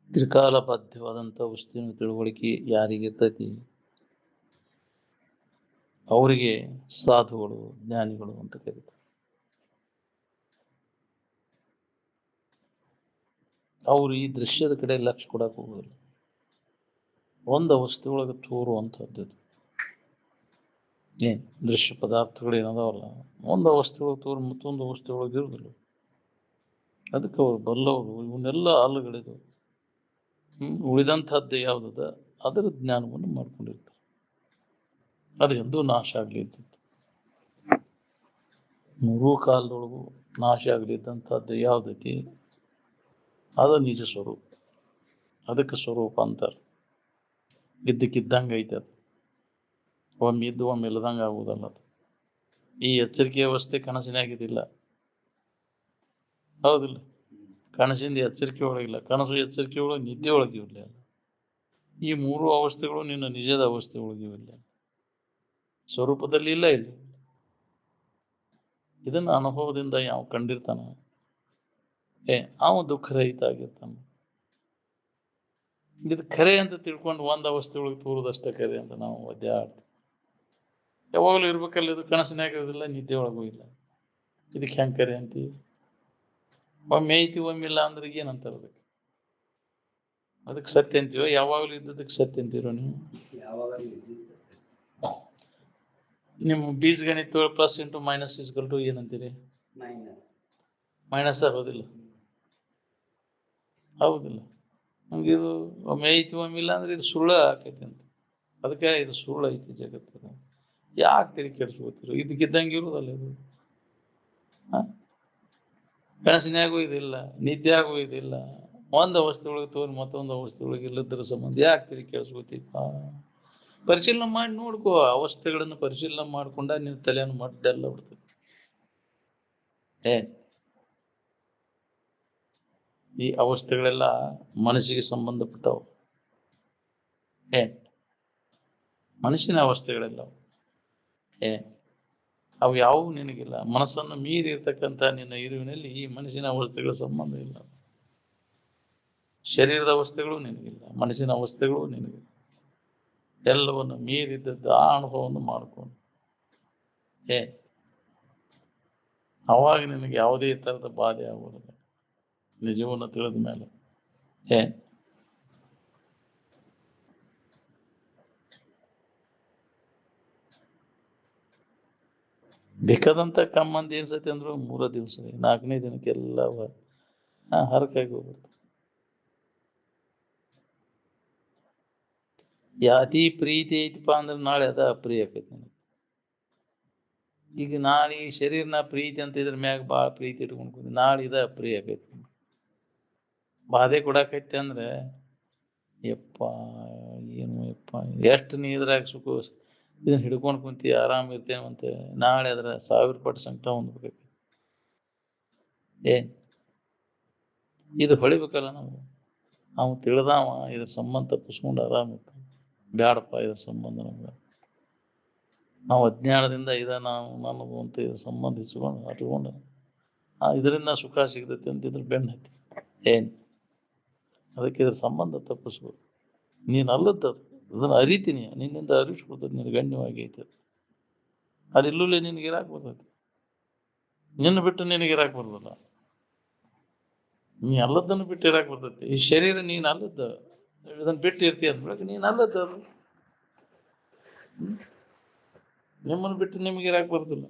ತ್ರಿಕಾಲಬದ್ಧವಾದಂಥ ವಸ್ತುವಿನ ತಿಳುವಳಿಕೆ ಯಾರಿಗಿರ್ತೈತಿ ಅವರಿಗೆ ಸಾಧುಗಳು ಜ್ಞಾನಿಗಳು ಅಂತ ಕರೀತಾರೆ. ಅವರು ಈ ದೃಶ್ಯದ ಕಡೆ ಲಕ್ಷ್ಯ ಕೊಡಕ್ಕೆ ಹೋಗೋದಿಲ್ಲ. ಒಂದು ವಸ್ತುವೊಳಗೆ ತೋರುವಂಥದ್ದು ಏನ್ ದೃಶ್ಯ ಪದಾರ್ಥಗಳು ಏನದಾವಲ್ಲ, ಒಂದು ವಸ್ತುವೊಳಗೆ ತೋರು ಮತ್ತೊಂದು ವಸ್ತುವೊಳಗೆ ಇರುವುದಿಲ್ಲ. ಅದಕ್ಕೆ ಅವರು ಬಲ್ಲವರು ಇವನ್ನೆಲ್ಲ ಅಲ್ಲುಗಳಿದು ಉಳಿದಂಥದ್ದು ಯಾವುದದ ಅದರ ಜ್ಞಾನವನ್ನು ಮಾಡ್ಕೊಂಡಿರ್ತಾರೆ. ಅದು ಎಂದೂ ನಾಶ ಆಗ್ಲಿದ್ದಂಥ ಮೂರೂ ಕಾಲದೊಳಗೂ ನಾಶ ಆಗ್ಲಿದ್ದಂಥದ್ದು ಯಾವುದೈತಿ ಅದು ನಿಜ ಸ್ವರೂಪ. ಅದಕ್ಕೆ ಸ್ವರೂಪ ಅಂತಾರೆ. ಇದ್ದಕ್ಕಿದ್ದಂಗೆ ಐತೆ ಅದು, ಒಮ್ಮೆ ಇದ್ದು ಒಮ್ಮೆ ಇಲ್ಲದಂಗೆ ಆಗುವುದಲ್ಲ ಅದು. ಈ ಎಚ್ಚರಿಕೆ ವ್ಯವಸ್ಥೆ ಕನಸಿನಾಗಿದ್ದಿಲ್ಲ, ಹೌದಿಲ್ಲ? ಕನಸಿಂದ ಎಚ್ಚರಿಕೆ ಒಳಗಿಲ್ಲ, ಕನಸು ಎಚ್ಚರಿಕೆ ಒಳಗೆ ನಿದ್ದೆ ಒಳಗಿರಲಿಲ್ಲ. ಈ ಮೂರು ಅವಸ್ಥೆಗಳು ನಿನ್ನ ನಿಜದ ಅವಸ್ಥೆ ಒಳಗಿರಲಿಲ್ಲ, ಸ್ವರೂಪದಲ್ಲಿ ಇಲ್ಲ. ಇಲ್ಲಿ ಇದನ್ನ ಅನುಭವದಿಂದ ಯಾವ ಕಂಡಿರ್ತಾನ ಅವ ದುಃಖರಹಿತ ಆಗಿರ್ತಾನ. ಇದು ಖರೆ ಅಂತ ತಿಳ್ಕೊಂಡು ಒಂದು ಅವಸ್ಥೆ ಒಳಗೆ ತೋರುದಷ್ಟೇ ಖರೆ ಅಂತ ನಾವು ಒದ್ದಾಡ್ತೀವಿ. ಯಾವಾಗಲೂ ಇರ್ಬೇಕಲ್ಲ, ಇದು ಕನಸಿನಾಗಿರೋದಿಲ್ಲ, ನಿದ್ದೆ ಒಳಗೂ ಇಲ್ಲ. ಇದಕ್ಕೆ ಹೆಂಗೆ ಖರೆ ಅಂತೀವಿ? ಒಮ್ಮೆ ಐತಿ ಒಮ್ಮಿಲ್ಲ ಅಂದ್ರೆ ಏನಂತಾರ ಅದಕ್ಕೆ ಸತ್ಯ ಅಂತೀವ? ಯಾವಾಗಲೂ ಇದ್ದದಕ್ಕೆ ಸತ್ಯ ಅಂತೀರೋ ನೀವು? ನಿಮ್ಮ ಬೀಜಗಣಿತ plus into minus is equal to ಏನಂತೀರಿ? ಮೈನಸ್ ಆಗೋದಿಲ್ಲ, ಹೌದಿಲ್ಲ? ನಮ್ಗೆ ಇದು ಒಮ್ಮೆ ಐತಿ ಒಮ್ಮಿಲ್ಲ ಅಂದ್ರೆ ಇದು ಸುಳ್ಳು ಆಕೈತಿ ಅಂತ. ಅದಕ್ಕೆ ಇದು ಸುಳ್ಳು ಐತಿ ಜಗತ್ತು. ಯಾಕೆ ತಿರುಗಿ ಕೆಡಿಸ್ಕೋತಿರೋ? ಇದಕ್ಕಿದ್ದಂಗೆ ಇರುವುದಲ್ಲ ಇದು. ಕನಸಿನಾಗೂ ಇದಿಲ್ಲ, ನಿದ್ದೆ ಆಗೋ ಇದಿಲ್ಲ. ಒಂದು ಅವಸ್ಥೆ ಒಳಗೆ ತೋರಿ ಮತ್ತೊಂದು ಅವಸ್ಥೆ ಒಳಗೆ ಇಲ್ಲದ್ರ ಸಂಬಂಧ ಯಾಕೆ ತಿರುಗಿ ಕೆಡಿಸ್ಕೋತೀಪ? ಪರಿಶೀಲನೆ ಮಾಡಿ ನೋಡ್ಕೋ. ಅವಸ್ಥೆಗಳನ್ನು ಪರಿಶೀಲನೆ ಮಾಡ್ಕೊಂಡ ನಿನ್ನ ತಲೆಯನ್ನು ಮಡ್ಡೆಲ್ಲ ಬಿಡ್ತದೆ. ಈ ಅವಸ್ಥೆಗಳೆಲ್ಲ ಮನಸ್ಸಿಗೆ ಸಂಬಂಧಪಟ್ಟವು. ಮನಸ್ಸಿನ ಅವಸ್ಥೆಗಳೆಲ್ಲ ಅವು ಯಾವುವು ನಿನಗಿಲ್ಲ. ಮನಸ್ಸನ್ನು ಮೀರಿ ಇರ್ತಕ್ಕಂಥ ನಿನ್ನ ಇರುವಿನಲ್ಲಿ ಈ ಮನಸ್ಸಿನ ಅವಸ್ಥೆಗಳ ಸಂಬಂಧ ಇಲ್ಲ. ಶರೀರದ ಅವಸ್ಥೆಗಳು ನಿನಗಿಲ್ಲ, ಮನಸ್ಸಿನ ಅವಸ್ಥೆಗಳು ನಿನಗಿಲ್ಲ. ಎಲ್ಲವನ್ನು ಮೀರಿದ್ದದ್ದು ಆ ಅನುಭವವನ್ನು ಮಾಡಿಕೊಂಡು ಅವಾಗ ನಿನಗೆ ಯಾವುದೇ ತರದ ಬಾಧೆ ಆಗುವುದಿಲ್ಲ. ನಿಜವನ್ನು ತಿಳಿದ ಮೇಲೆ ಬೇಕಾದಂತ ಕಮ್ಮಂದು ಏನ್ಸತಿ ಅಂದ್ರು 3 ದಿವಸ 4ನೇ ದಿನಕ್ಕೆಲ್ಲ ಹರಕಾಗಿ ಹೋಗ್ಬಿಡ್ತು. ಅತಿ ಪ್ರೀತಿ ಐತಿಪ್ಪ ಅಂದ್ರೆ ನಾಳೆ ಅದ ಅಪ್ರಿಯ ಆಕೈತಿ ನನಗೆ. ಈಗ ನಾಳೆ ಈ ಶರೀರನ ಪ್ರೀತಿ ಅಂತ ಇದ್ರ ಮ್ಯಾಗ ಭಾಳ ಪ್ರೀತಿ ಇಟ್ಕೊಂಡು ನಾಳೆ ಇದ ಅಪ್ರಿಯ ಆಕೈತಿ. ಬಾಧೆ ಕೊಡಾಕೈತಿ ಅಂದ್ರೆ ಯಪ್ಪ ಏನು ಯಪ್ಪ ಎಷ್ಟು ನೀ ಇದ್ರಾಗ ಸುಖ ಇದನ್ನ ಹಿಡ್ಕೊಂಡು ಕುಂತಿ ಆರಾಮ್ ಇರ್ತೇವಂತೆ, ನಾಳೆ ಅದ್ರ 1000 ಪಟ್ಟು ಸಂಕಟ ಹೊಂದ್ಬೇಕು. ಇದು ಹೊಳಿಬೇಕಲ್ಲ ನಾವು. ನಾವು ತಿಳಿದಾವ ಇದ್ರ ಸಂಬಂಧ ತಪ್ಪಿಸ್ಕೊಂಡು ಆರಾಮ್ ಇರ್ತಾನೆ. ಬ್ಯಾಡಪ್ಪ ಇದ್ರ ಸಂಬಂಧ ನಮ್ಗೆ. ನಾವು ಅಜ್ಞಾನದಿಂದ ನಾವು ನನ್ನದು ಅಂತ ಇದ್ರ ಸಂಬಂಧ ಇಸ್ಕೊಂಡು ಅಟ್ಕೊಂಡು ಇದರಿಂದ ಸುಖ ಸಿಗ್ತೈತಿ ಅಂತಿದ್ರೆ ಬೆನ್ನ ಹತ್ತಿ ಅದಕ್ಕೆ ಇದ್ರ ಸಂಬಂಧ ತಪ್ಪಿಸ್ಬೋದು. ನೀನು ಅಲ್ಲದ್ದದು, ಅದನ್ನು ಅರಿತೀನಿ, ನಿನ್ನಿಂದ ಅರಿಸ್ಕೊಡ್ತದೆ, ನಿನ್ ಗಣ್ಯವಾಗಿ ಐತೆ. ಅದಿಲ್ಲೇ ನಿನಗೆ ಇರಾಕ್ ಬರ್ತೈತಿ. ನಿನ್ನ ಬಿಟ್ಟು ನಿನಗೆ ಇರಾಕ್ ಬರ್ತಲ್ಲ. ನೀ ಅಲ್ಲದನ್ನು ಬಿಟ್ಟು ಇರಾಕ್ ಬರ್ತೈತಿ. ಈ ಶರೀರ ನೀನ್ ಅಲ್ಲದ, ಇದನ್ನ ಬಿಟ್ಟು ಇರ್ತೀಯ ಅಂದ್ಬಿಡಕ್ಕೆ ನೀನ್ ಅಲ್ಲದ. ಅದು ನಿಮ್ಮನ್ನು ಬಿಟ್ಟು ನಿಮಗೆ ಇರಾಕ್ ಬರ್ತಲ್ಲ.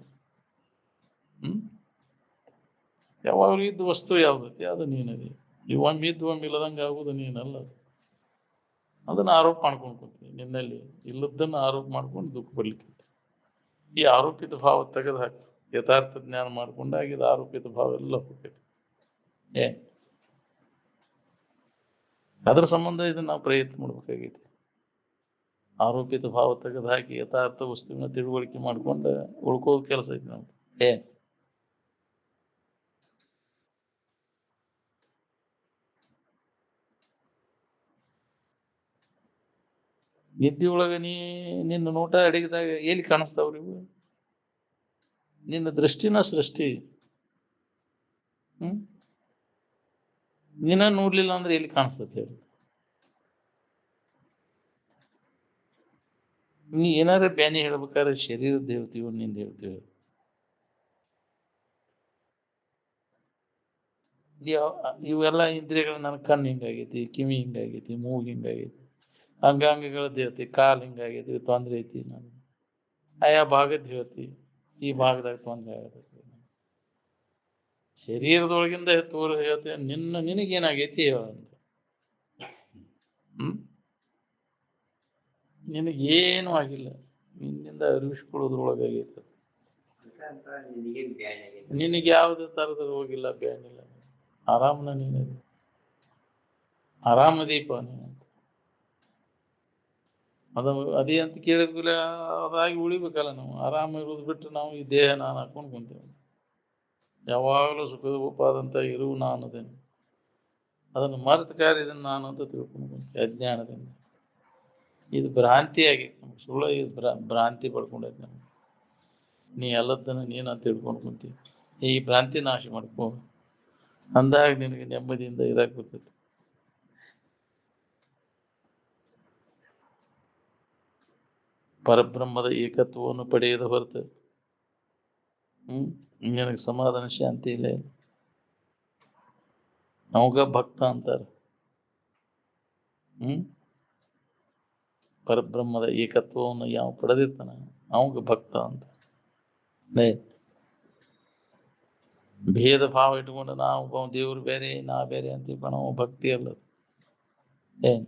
ಯಾವಾಗಲೂ ಇದ್ದ ವಸ್ತು ಯಾವ್ದೈತಿ ಅದು ನೀನದಿ. ಈ ಒಮ್ಮೆ ಇದ್ದು ಒಮ್ಮೆ ಇಲ್ಲದಂಗೆ ಆಗುದು ನೀನಲ್ಲ. ಅದನ್ನ ಆರೋಪ ಮಾಡ್ಕೊಂಡು ಕೂತೀವಿ. ನಿನ್ನಲ್ಲಿ ಇಲ್ಲದನ್ನ ಆರೋಪ ಮಾಡ್ಕೊಂಡು ದುಃಖ ಬರ್ಲಿಕ್ಕೆ. ಈ ಆರೋಪಿತ ಭಾವ ತೆಗೆದು ಹಾಕಿ ಯಥಾರ್ಥ ಜ್ಞಾನ ಮಾಡ್ಕೊಂಡಾಗ ಇದು ಆರೋಪಿತ ಭಾವ ಎಲ್ಲ ಹೋಗ್ತೈತಿ. ಅದ್ರ ಸಂಬಂಧ ಇದನ್ನ ನಾವು ಪ್ರಯತ್ನ ಮಾಡ್ಬೇಕಾಗೈತಿ. ಆರೋಪಿತ ಭಾವ ತೆಗೆದು ಹಾಕಿ ಯಥಾರ್ಥ ವಸ್ತುವಿನ ತಿಳುವಳಿಕೆ ಮಾಡ್ಕೊಂಡು ಉಳ್ಕೋದ್ ಕೆಲಸ ಐತಿ ನಮ್ದು. ನಿದ್ದೆಯೊಳಗ ನಿನ್ನ ನೋಟ ಅಡಗಿದಾಗ ಎಲ್ಲಿ ಕಾಣಿಸ್ತಾವ್ರಿ? ನಿನ್ನ ದೃಷ್ಟಿನ ಸೃಷ್ಟಿ. ನೀನ ನೋಡ್ಲಿಲ್ಲ ಅಂದ್ರೆ ಎಲ್ಲಿ ಕಾಣಿಸ್ತದೆ ಹೇಳಿ? ನೀ ಏನಾರ ಬ್ಯಾನಿ ಹೇಳ್ಬೇಕಾದ್ರೆ ಶರೀರದ ಹೇಳ್ತೀವಿ ನಿಂದ ಹೇಳ್ತೀವಿ. ಇವೆಲ್ಲ ಇಂದ್ರಿಯಗಳು ನನ್ನ ಕಣ್ಣು ಹಿಂಗಾಗೈತಿ, ಕಿವಿ ಹಿಂಗಾಗೈತಿ, ಮೂಗು ಹಿಂಗಾಗೈತಿ, ಅಂಗಾಂಗಗಳದ್ದು ಹೇಳ್ತಿ, ಕಾಲು ಹಿಂಗಾಗೈತಿ, ತೊಂದ್ರೆ ಐತಿ. ನಾನು ಆಯಾ ಭಾಗದ ಹೇಳ್ತಿ, ಈ ಭಾಗದಾಗ ತೊಂದ್ರೆ ಆಗತೈತಿ. ಶರೀರದೊಳಗಿಂದ ತೋರ ಹೇಳ್ತಿ, ನಿನಗೇನಾಗೈತಿ ಹೇಳಂತ. ನಿನಗೇನು ಆಗಿಲ್ಲ, ನಿನ್ನಿಂದ ಅರಿವಿಸ್ಕೊಳ್ಳೋದ್ರೊಳಗಾಗೈತೆ. ನಿನಗೆ ಯಾವ್ದು ತರದ ಹೋಗಿಲ್ಲ, ಬ್ಯಾನಿಲ್ಲ, ಆರಾಮನ ನೀನು ಆರಾಮದೀಪ ನೀನು. ಅದೇ ಅಂತ ಕೇಳಿದ್ಮೇಲೆ ಅದಾಗಿ ಉಳಿಬೇಕಲ್ಲ. ನಾವು ಆರಾಮ ಇರೋದು ಬಿಟ್ಟು ನಾವು ಈ ದೇಹ ನಾನು ಹಾಕೊಂಡು ಕುಂತೇವೆ. ಯಾವಾಗಲೂ ಸುಖದ ಉಪಾದಂತ ಇರುವು ನಾನು ಅದೇನು, ಅದನ್ನು ಮರೆತ ಕಾರ್ಯ ಇದನ್ನು ನಾನು ಅಂತ ತಿಳ್ಕೊಂಡು ಕುಂತೆ ಅಜ್ಞಾನದಿಂದ. ಇದು ಭ್ರಾಂತಿಯಾಗಿ ನಮ್ಗೆ ಸುಳ್ಳ, ಇದು ಭ್ರಾಂತಿ ಪಡ್ಕೊಂಡೈತೆ ನಮ್ಗೆ. ನೀ ಎಲ್ಲದನ್ನು ನೀನಂತ ತಿಳ್ಕೊಂಡು ಕುಂತೀವಿ. ಈ ಭ್ರಾಂತಿ ನಾಶ ಮಾಡ್ಕೋ, ಅಂದಾಗ ನಿನಗೆ ನೆಮ್ಮದಿಯಿಂದ ಇರಕ್ಕೆ ಬರ್ತೈತಿ. ಪರಬ್ರಹ್ಮದ ಏಕತ್ವವನ್ನು ಪಡೆಯದ ಹೊರತು ನಿನಗೆ ಸಮಾಧಾನ ಶಾಂತಿ ಇಲ್ಲ. ನಮಗ ಭಕ್ತ ಅಂತಾರ. ಪರಬ್ರಹ್ಮದ ಏಕತ್ವವನ್ನು ಯಾವ ಪಡೆದಿರ್ತಾನ ಅವಾಗ ಭಕ್ತ ಅಂತ. ಭೇದ ಭಾವ ಇಟ್ಕೊಂಡು ನಾವು ದೇವ್ರು ಬೇರೆ ನಾ ಬೇರೆ ಅಂತೀವಿ, ನಾವು ಭಕ್ತಿ ಅಲ್ಲ. ಏನ್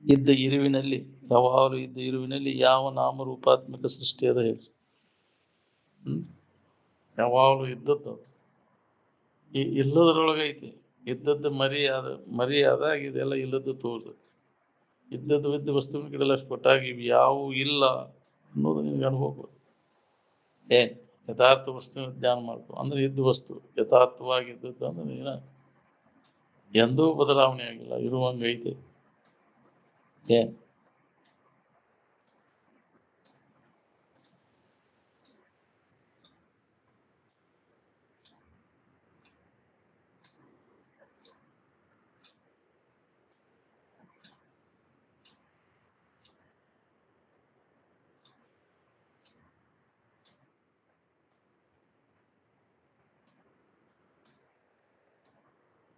ಇದ್ದ ಇರುವಿನಲ್ಲಿ, ಯಾವಾಗಲೂ ಇದ್ದ ಇರುವಿನಲ್ಲಿ ಯಾವ ನಾಮರೂಪಾತ್ಮಕ ಸೃಷ್ಟಿ ಅದ ಹೇಳಿ. ಯಾವಾಗಲೂ ಇದ್ದದ್ದು ಇಲ್ಲದ್ರೊಳಗೈತಿ. ಇದ್ದದ್ದು ಮರಿ ಆದಾಗ ಇದೆಲ್ಲ ಇಲ್ಲದ್ದು ತೋರ್ತದೆ. ಇದ್ದ ವಸ್ತುವಿನ ಕಡೆಲ್ಲ ಅಷ್ಟು ಕೊಟ್ಟಾಗ ಇವು ಯಾವುವು ಇಲ್ಲ ಅನ್ನೋದು ನಿನ್ಗೆ ಅನುಭವ. ಏನ್ ಯಥಾರ್ಥ ವಸ್ತುವಿನ ಧ್ಯಾನ ಮಾಡ್ಕೊ ಅಂದ್ರೆ ಇದ್ದ ವಸ್ತು ಯಥಾರ್ಥವಾಗಿದ್ದದ್ದು ಅಂದ್ರೆ ನೀನ ಎಂದೂ ಬದಲಾವಣೆ ಆಗಿಲ್ಲ, ಇರುವಂಗೈತೆ. ಏನ್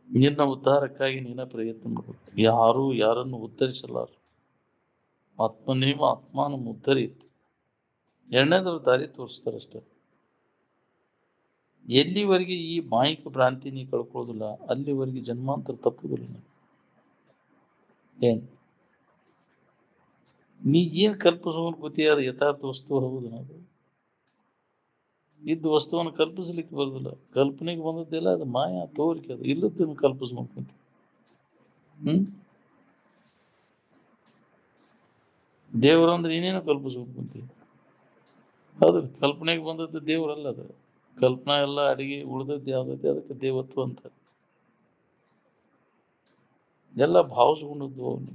ನಿನ್ನ ಉದ್ಧಾರಕ್ಕಾಗಿ ನೀನ ಪ್ರಯತ್ನ ಮಾಡಬೇಕು. ಯಾರೂ ಯಾರನ್ನು ಉದ್ಧರಿಸಲಾರು. ಆತ್ಮನೇವ ಆತ್ಮಾನ ಉದ್ಧರಿತ್. ಎರಡನೇದವ್ರ ದಾರಿ ತೋರಿಸ್ತಾರಷ್ಟೆ. ಎಲ್ಲಿವರೆಗೆ ಈ ಮಾಯಿಕ ಭ್ರಾಂತಿ ನೀ ಕಳ್ಕೊಳ್ಳೋದಿಲ್ಲ ಅಲ್ಲಿವರೆಗೆ ಜನ್ಮಾಂತರ ತಪ್ಪುದಿಲ್ಲ. ಏನ್ ನೀ ಏನ್ ಕಲ್ಪಿಸೋನ್ ಗೊತ್ತಿ ಅದು ಯಥಾರ್ಥ ವಸ್ತು ಹೌದು. ಅದು ಇದ್ದ ವಸ್ತುವನ್ನು ಕಲ್ಪಿಸ್ಲಿಕ್ಕೆ ಬರುದಿಲ್ಲ. ಕಲ್ಪನೆಗೆ ಬಂದದ್ದೆಲ್ಲ ಅದು ಮಾಯಾ ತೋರಿಕೆ. ಅದು ಇಲ್ಲದನ್ನು ಕಲ್ಪಿಸ್ಕೊಂಡ್ ಕುಂತಿ. ದೇವರಂದ್ರೆ ಏನೇನೋ ಕಲ್ಪಿಸ್ಕೊಂಡ್ ಕುಂತಿ. ಹೌದು, ಕಲ್ಪನೆಗೆ ಬಂದದ್ದು ದೇವರಲ್ಲ. ಅದು ಕಲ್ಪನಾ ಎಲ್ಲ ಅಡಿಗೆ ಉಳಿದದ್ದು ಯಾವ್ದೈತಿ ಅದಕ್ಕೆ ದೇವತ್ವ ಅಂತ. ಎಲ್ಲ ಭಾವಿಸ್ಕೊಂಡದ್ದು. ಅವನು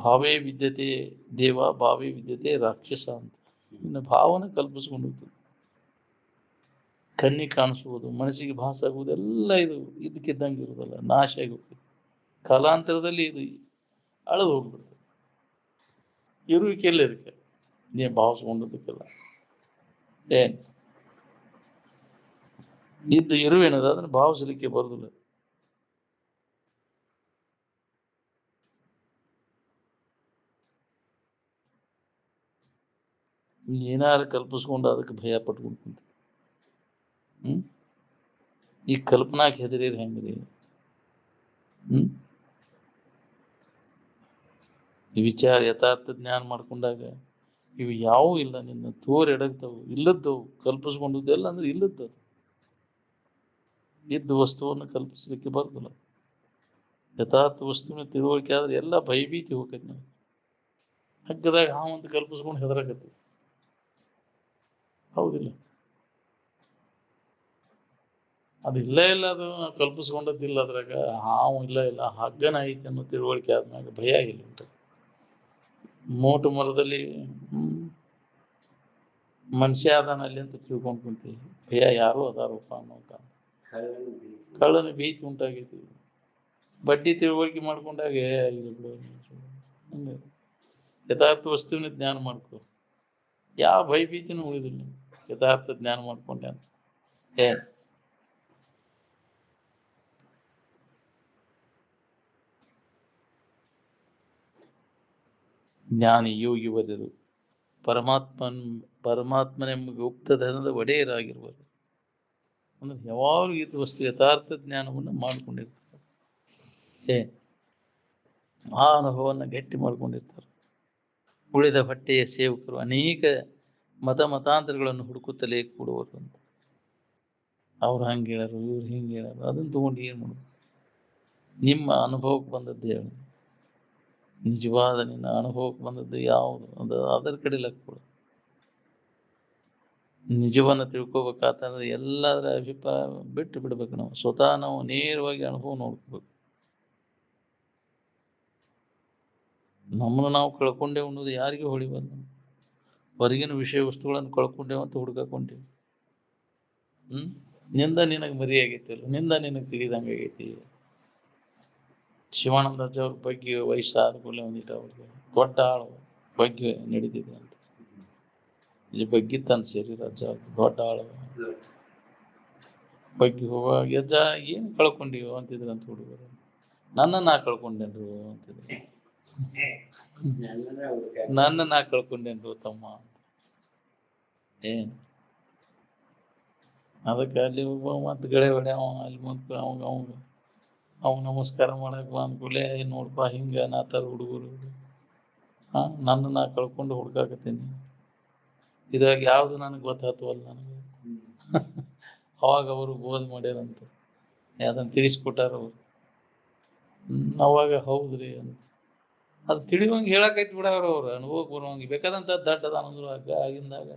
ಭಾವೇ ವಿದ್ಯತೆ ದೇವ, ಭಾವೇ ವಿದ್ಯತೆ ರಾಕ್ಷಸ ಅಂತ. ಇನ್ನು ಭಾವನೆ ಕಲ್ಪಿಸ್ಕೊಂಡದ್ದು. ಕಣ್ಣಿಗೆ ಕಾಣಿಸುವುದು, ಮನಸ್ಸಿಗೆ ಭಾಸ ಆಗುವುದು ಎಲ್ಲ ಇದು ಇದಕ್ಕಿದ್ದಂಗೆ ಇರುವುದಲ್ಲ, ನಾಶ ಆಗಿ ಹೋಗ್ತದೆ. ಕಾಲಾಂತರದಲ್ಲಿ ಇದು ಅಳದು ಹೋಗ್ಬಿಡ್ತದೆ. ಇರುವಿಕೆಲ್ಲ ಇದಕ್ಕೆ ನೀ ಭಾವಿಸ್ಕೊಂಡದಕ್ಕೆಲ್ಲ. ಏನ್ ಇದ್ದು ಇರುವೇನದ ಅದನ್ನು ಭಾವಿಸ್ಲಿಕ್ಕೆ ಬರುದಿಲ್ಲ. ಏನಾರು ಕಲ್ಪಿಸ್ಕೊಂಡು ಅದಕ್ಕೆ ಭಯ ಪಟ್ಕೊಂಡ್ ಈ ಕಲ್ಪನಾಕ್ ಹೆದರಿರಿ ಹೆಂಗ್ರಿ? ಈ ವಿಚಾರ ಯಥಾರ್ಥ ಜ್ಞಾನ ಮಾಡ್ಕೊಂಡಾಗ ಇವು ಯಾವೂ ಇಲ್ಲ, ನಿನ್ನ ತೋರ್ ಎಡಗ್ತಾವು, ಇಲ್ಲದ್ದವು. ಕಲ್ಪಿಸ್ಕೊಂಡದ್ದೆಲ್ಲ ಅಂದ್ರೆ ಇಲ್ಲದ್ದು. ಇದ್ದ ವಸ್ತುವನ್ನು ಕಲ್ಪಿಸ್ಲಿಕ್ಕೆ ಬರುದಿಲ್ಲ. ಯಥಾರ್ಥ ವಸ್ತುವಿನ ತಿಳುವಳಿಕೆ ಆದ್ರೆ ಎಲ್ಲ ಭಯಭೀತಿ ಹೋಗ್ತೈತಿ. ನಾವು ಹಗ್ಗದಾಗ ಹಾವಂತ ಕಲ್ಪಿಸ್ಕೊಂಡು ಹೆದರಾಕತ್ತೀವಿ. ಹೌದಿಲ್ಲ? ಅದು ಇಲ್ಲೇ ಇಲ್ಲ, ಅದು ನಾವು ಕಲ್ಪಿಸ್ಕೊಂಡದ್ದಿಲ್ಲ. ಅದ್ರಾಗ ಹಾವು ಇಲ್ಲ, ಹಗ್ಗನ ಐತಿ ಅನ್ನೋ ತಿಳುವಳಿಕೆ ಆದ್ಮ್ಯಾಗ ಭಯ ಇಲ್ಲ ಉಂಟು. ಮೋಟು ಮರದಲ್ಲಿ ಮನುಷ್ಯ ಅದಾನಲ್ಲಿ ಅಂತ ತಿಳ್ಕೊಂಡ್ ಕುಂತೀವಿ. ಭಯ ಯಾರು ಅದಾರಪ್ಪ ಅನ್ನೋ ಕಳ್ಳನ ಭೀತಿ ಉಂಟಾಗೈತಿ. ಬಡ್ಡಿ ತಿಳುವಳಿಕೆ ಮಾಡ್ಕೊಂಡಾಗ ಇದು ಬಿಡು ಹಂಗೆ ಯಥಾರ್ಥ ವಸ್ತುವಿನ ಜ್ಞಾನ ಮಾಡ್ಕೊ. ಯಾವ ಭಯಭೀತಿನೂ ಉಳಿದಿಲ್ಲ ಯಥಾರ್ಥ ಜ್ಞಾನ ಮಾಡ್ಕೊಂಡೆ ಅಂತ. ಏನ್ ಜ್ಞಾನಿ ಯೋಗಿ ಬರೆದು ಪರಮಾತ್ಮನೆಂಬ ಗುಪ್ತಧನದ ಒಡೆಯರಾಗಿರುವರು. ಅಂದ್ರೆ ಯಾವಾಗಲೂ ಇದು ವಸ್ತು ಯಥಾರ್ಥ ಜ್ಞಾನವನ್ನು ಮಾಡ್ಕೊಂಡಿರ್ತಾರೆ. ಆ ಅನುಭವವನ್ನು ಗಟ್ಟಿ ಮಾಡ್ಕೊಂಡಿರ್ತಾರೆ. ಉಳಿದ ಹೊಟ್ಟೆಯ ಸೇವಕರು ಅನೇಕ ಮತಾಂತರಗಳನ್ನು ಹುಡುಕುತ್ತಲೇ ಕೂಡುವರು ಅಂತ. ಅವ್ರು ಹಂಗೆ ಹೇಳರು, ಇವ್ರು ಹಿಂಗೆ ಹೇಳರು, ಅದನ್ನ ತಗೊಂಡು ಏನ್ ಮಾಡೋದು? ನಿಮ್ಮ ಅನುಭವಕ್ಕೆ ಬಂದದ್ದು ಹೇಳಿ. ನಿಜವಾದ ನಿನ್ನ ಅನುಭವಕ್ಕೆ ಬಂದದ್ದು ಯಾವುದು ಅದರ ಕಡೆ ಲಕ್ಷ್ಯ ಕೊಡು. ನಿಜವನ್ನ ತಿಳ್ಕೊಬೇಕಾತಂದ್ರೆ ಎಲ್ಲದರ ಅಭಿಪ್ರಾಯ ಬಿಟ್ಟು ಬಿಡ್ಬೇಕು. ನಾವು ಸ್ವತಃ ನಾವು ನೇರವಾಗಿ ಅನುಭವ ನೋಡ್ಕೋಬೇಕು. ನಮ್ಮನ್ನು ನಾವು ಕಳ್ಕೊಂಡೇವು ಅನ್ನೋದು ಯಾರಿಗೂ ಹೊಳಿಬಾರ್ದು. ಹೊರಗಿನ ವಿಷಯ ವಸ್ತುಗಳನ್ನು ಕಳ್ಕೊಂಡೇವು ಅಂತ ಹುಡುಕಾಕೊಂಡೇವು. ನಿಂದ ನಿನಗೆ ಮರಿ ಆಗೈತಿಲ್ಲ, ನಿಂದ ನಿನಗೆ ತಿಳಿದಂಗೆ ಆಗೈತಿ. ಶಿವಾನಂದಜ್ಜ ಅವ್ರ ಬಗ್ಗೆ ವಯಸ್ಸಾದ ಕೂಡಲೇ ಒಂದಿಟ್ಟು ಅವ್ರಿಗೆ ದೊಡ್ಡ ಆಳು ಬಗ್ಗೆ ನಡೀತಿದೆ ಅಂತ. ಇಲ್ಲಿ ಬಗ್ಗಿತ್ತಂತ ಶರೀರ ಅಜ್ಜ ದೊಡ್ಡ ಆಳು ಬಗ್ಗೆ ಹೋಗುವಾಗ ಅಜ್ಜ ಏನು ಕಳ್ಕೊಂಡಿವೋ ಅಂತಿದ್ರು ಅಂತ ಹುಡುಗರು. ನಾ ಕಳ್ಕೊಂಡೇನ್ರು ಅಂತಿದ್ರು. ನಾ ಕಳ್ಕೊಂಡೇನ್ರು ತಮ್ಮ. ಏನ್ ಅದಕ್ಕೆ ಅಲ್ಲಿ ಒಬ್ಬ ಮತ್ ಗಳೆ ಹೊಡೆ ಅಲ್ಲಿ ಮತ್ ಅವ್ ನಮಸ್ಕಾರ ಮಾಡಕ್ ಅನ್ಕೂಲೆ ನೋಡ್ಪಾ ಹಿಂಗ ನಾತಾರ ಹುಡುಗರು. ನಾ ಕಳ್ಕೊಂಡು ಹುಡ್ಕಾಕತ್ತೀನಿ. ಇದಾಗ ಯಾವ್ದು ನನಗೆ ಗೊತ್ತಾಗ್ತವಲ್ಲ ನನಗೆ. ಅವಾಗ ಅವರು ಬೋಧ್ ಮಾಡ್ಯಾರಂತ, ಅದನ್ನ ತಿಳಿಸ್ಕೊಟ್ಟಾರ ಅವ್ರು. ಅವಾಗ ಹೌದ್ರಿ ಅಂತ ಅದು ತಿಳಿವಂಗೆ ಹೇಳಕೈತಿ ಬಿಡವ್ರ ಅವ್ರು. ಅನುಭವಕ್ಕೆ ಬರುವಂಗೆ ಬೇಕಾದಂತ ದಡ್ಡ ಅದಂದ್ರು ಆಗಿಂದಾಗ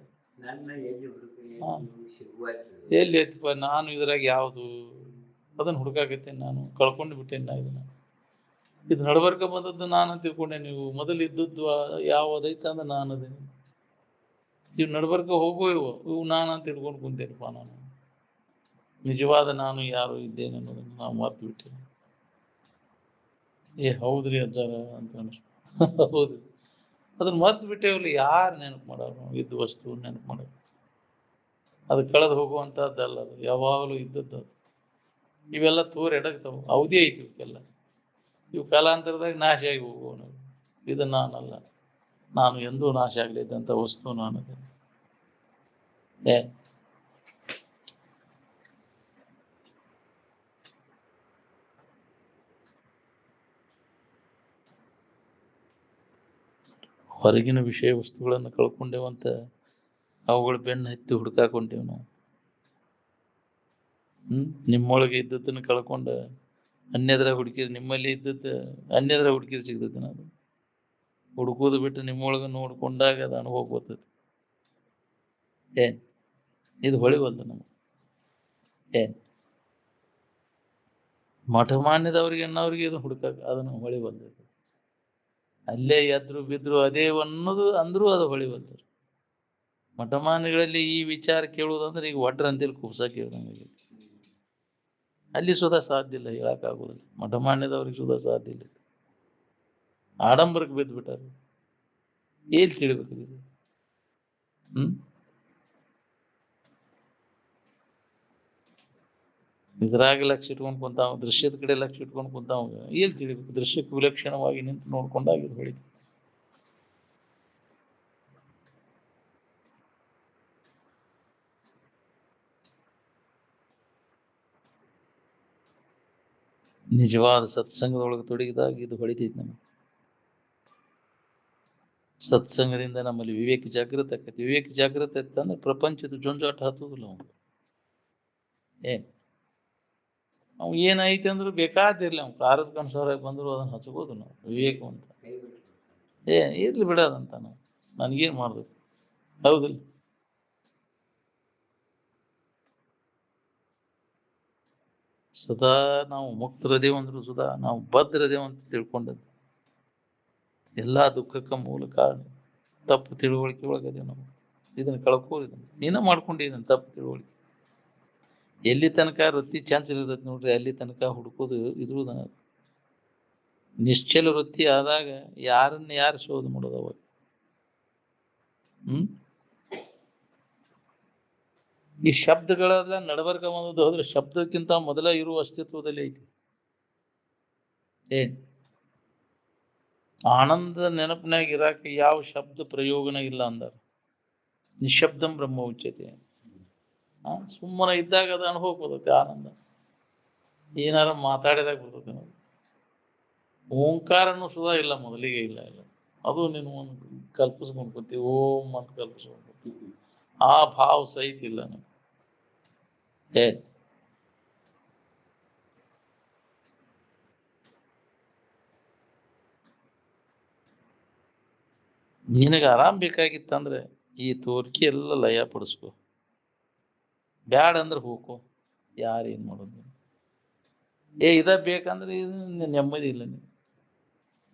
ಎಲ್ಲಿ ಐತಿಪ್ಪ ನಾನು ಇದ್ರಾಗ ಯಾವುದು ಅದನ್ನ ಹುಡುಕಾಕತ್ತೇನೆ. ನಾನು ಕಳ್ಕೊಂಡು ಬಿಟ್ಟೇನೆ. ನಾ ಇದು ನಡ್ಬರ್ಕ ಬಂದದ್ದು ನಾನು ತಿಳ್ಕೊಂಡೆ. ನೀವು ಮೊದಲು ಇದ್ದದ್ದು ಯಾವದೈತ ಅಂದ್ರೆ ನಾನು ಅದೇನೆ. ಇವ್ ನಡ್ಬರ್ಕ ಹೋಗೋ ಇವು ನಾನಂತ ತಿಳ್ಕೊಂಡು ಕುಂತೇನಪ್ಪ. ನಾನು ನಿಜವಾದ ನಾನು ಯಾರು ಇದ್ದೇನೆ ಅನ್ನೋದನ್ನು ನಾವು ಮರ್ತು ಬಿಟ್ಟೇನೆ. ಹೌದ್ರಿ ಅಜ್ಜಾರ ಅಂತ ಹೌದು, ಅದನ್ನ ಮರ್ತು ಬಿಟ್ಟೇವಲ್ಲ. ಯಾರು ನೆನಪು ಮಾಡೋರು? ಇದ್ದ ವಸ್ತು ನೆನಪು ಮಾಡೋದು. ಅದು ಕಳೆದು ಹೋಗುವಂತಹದ್ದಲ್ಲ, ಅದು ಯಾವಾಗಲೂ ಇದ್ದದ್ದು. ಇವೆಲ್ಲ ತೋರ್ ಎಡಗ್ತಾವ, ಅವಧಿ ಐತಿ ಇವಕ್ಕೆಲ್ಲ. ಇವು ಕಾಲಾಂತರದಾಗ ನಾಶ ಆಗಿ ಹೋಗುವ. ಇದು ನಾನಲ್ಲ, ನಾನು ಎಂದೂ ನಾಶ ಆಗ್ಲಿದ್ದಂಥ ವಸ್ತು ನಾನದು. ಹೊರಗಿನ ವಿಷಯ ವಸ್ತುಗಳನ್ನು ಕಳ್ಕೊಂಡೇವಂತ ಅವುಗಳ ಬೆನ್ನು ಹತ್ತಿ ಹುಡುಕಾಕೊಂಡೇವು ನಾವು. ನಿಮ್ಮೊಳಗೆ ಇದ್ದದ್ದನ್ನು ಕಳ್ಕೊಂಡ ಅನ್ಯದ್ರ ಹುಡುಕಿದ್ರೆ, ನಿಮ್ಮಲ್ಲಿ ಇದ್ದದ್ದು ಅನ್ಯದ್ರ ಹುಡುಕಿದ್ರೆ ಸಿಗ್ತದೆ. ನಾನು ಹುಡುಕೋದು ಬಿಟ್ಟು ನಿಮ್ಮೊಳಗೆ ನೋಡ್ಕೊಂಡಾಗ ಅದು ಅನುಭವ ಬರ್ತದೆ. ಇದು ಹೊಳಿವಲ್ದು ನಮಗೆ. ಮಠಮಾನ್ಯದವ್ರಿಗೆ ಅನ್ನೋರಿಗೆ ಇದು ಹುಡುಕಾಕ ಅದನ್ನು ಹೊಳಿವಲ್ದು. ಅಲ್ಲೇ ಎದ್ರು ಬಿದ್ರು ಅದೇ ಅನ್ನೋದು ಅಂದ್ರೂ ಅದು ಹೊಳಿವಲ್ದು. ಮಠಮಾನ್ಯಗಳಲ್ಲಿ ಈ ವಿಚಾರ ಕೇಳುವುದಂದ್ರೆ ಈಗ ಒಡ್ರ ಅಂತೇಳಿ ಕುಬ್ಸ ಕೇಳ್ದಂಗೆ. ಅಲ್ಲಿ ಸುಧಾ ಸಾಧ್ಯ ಇಲ್ಲ, ಹೇಳಕ್ಕಾಗೋದಿಲ್ಲ. ಮಠಮಾನ್ಯದವ್ರಿಗೆ ಸುಧಾ ಸಾಧ್ಯ ಇಲ್ಲ. ಆಡಂಬರಕ್ಕೆ ಬಿದ್ದು ಬಿಟ್ಟಾರೆ. ಏನ್ ತಿಳಿಬೇಕು? ಇದ್ರಾಗ ಲಕ್ಷ್ಯ ಇಟ್ಕೊಂಡು ಕುಂತಾವ, ದೃಶ್ಯದ ಕಡೆ ಲಕ್ಷ್ಯ ಇಟ್ಕೊಂಡು ಕುಂತಾವ. ಏನ್ ತಿಳಿಬೇಕು? ದೃಶ್ಯಕ್ಕೆ ವಿಲಕ್ಷಣವಾಗಿ ನಿಂತು ನೋಡ್ಕೊಂಡಾಗ ಇದು ಹೊಳಿತು. ನಿಜವಾದ ಸತ್ಸಂಗದೊಳಗೆ ತೊಡಗಿದಾಗ ಇದು ಹೊಳಿತೈತಿ ನಮಗೆ. ಸತ್ಸಂಗದಿಂದ ನಮ್ಮಲ್ಲಿ ವಿವೇಕ ಜಾಗೃತ ಆಕೈತಿ. ವಿವೇಕ ಜಾಗೃತ ಅಂದ್ರೆ ಪ್ರಪಂಚದ ಜೊಂಜಾಟ ಹತ್ತುದಿಲ್ಲ. ಅವ್ನು ಏನೈತಿ ಅಂದ್ರು ಬೇಕಾದಿರ್ಲಿ, ಅವ್ನು ಪ್ರಾರಬ್ಧಕ್ಕೆ ಅನುಸಾರ ಬಂದ್ರು ಅದನ್ನ ಹಚ್ಬೋದು ನಾವು. ವಿವೇಕವಂತ ಇರ್ಲಿ ಬಿಡೋದಂತ ನಾವು, ನನ್ಗೇನ್ ಮಾಡ್ಬೇಕು? ಹೌದಿಲ್ಲ? ಸದಾ ನಾವು ಮುಕ್ತರದೇವು ಅಂದ್ರು ಸುಧಾ ನಾವು ಬದ್ಧರದೇವು ಅಂತ ತಿಳ್ಕೊಂಡದ್ದು. ಎಲ್ಲಾ ದುಃಖಕ್ಕೆ ಮೂಲ ಕಾರಣ ತಪ್ಪು ತಿಳುವಳಿಕೆ ಒಳಗದೇವು ನಾವು. ಇದನ್ನ ಕಳ್ಕೋರಿ, ನೀನ ಮಾಡ್ಕೊಂಡಿದ್ದೀನಿ ತಪ್ಪು ತಿಳುವಳಿಕೆ. ಎಲ್ಲಿ ತನಕ ವೃತ್ತಿ ಚಾನ್ಸ್ ಇರ್ತೈತಿ ನೋಡ್ರಿ, ಅಲ್ಲಿ ತನಕ ಹುಡುಕೋದು ಇದ್ರುದನ. ನಿಶ್ಚಲ ವೃತ್ತಿ ಆದಾಗ ಯಾರನ್ನ ಯಾರು ಶೋಧ ಮಾಡೋದು ಅವಾಗ? ಈ ಶಬ್ದಗಳೆಲ್ಲ ನಡಬರ್ಕ ಬಂದದ್ದು ಹೋದ್ರೆ ಶಬ್ದಕ್ಕಿಂತ ಮೊದಲ ಇರುವ ಅಸ್ತಿತ್ವದಲ್ಲಿ ಐತಿ. ಏನ್ ಆನಂದ ನೆನಪಿನಾಗ ಇರಾಕ ಯಾವ ಶಬ್ದ ಪ್ರಯೋಗನ ಇಲ್ಲ ಅಂದಾರ. ನಿಶಬ್ದಂ ಬ್ರಹ್ಮ ಉಚ್ಯತೆ. ಸುಮ್ಮನೆ ಇದ್ದಾಗ ಅದು ಅನುಭವ ಬರ್ತೈತೆ ಆನಂದ. ಏನಾರ ಮಾತಾಡಿದಾಗ ಬರ್ತೈತೆ ನಾವು. ಓಂಕಾರನು ಸುಧಾ ಇಲ್ಲ, ಮೊದಲಿಗೆ ಇಲ್ಲ. ಅದು ನೀನು ಒಂದು ಕಲ್ಪಿಸ್ಕೊಂಡ್ಕೊತಿ, ಓಂ ಅಂತ ಕಲ್ಪಿಸ್ಕೊಂಡ್ಕೊತಿ. ಆ ಭಾವ ಸಹಿತ ಇಲ್ಲ ನೀವು. ನಿನಗೆ ಆರಾಮ್ ಬೇಕಾಗಿತ್ತಂದ್ರೆ ಈ ತೋರ್ಕಿ ಎಲ್ಲ ಲಯ ಪಡಿಸ್ಕೊ. ಬ್ಯಾಡ ಅಂದ್ರೆ ಹೋಗೋ. ಯಾರೇನ್ ಮಾಡೋದು? ಇದ ಬೇಕಂದ್ರೆ ನೆಮ್ಮದಿ ಇಲ್ಲ. ನೀವು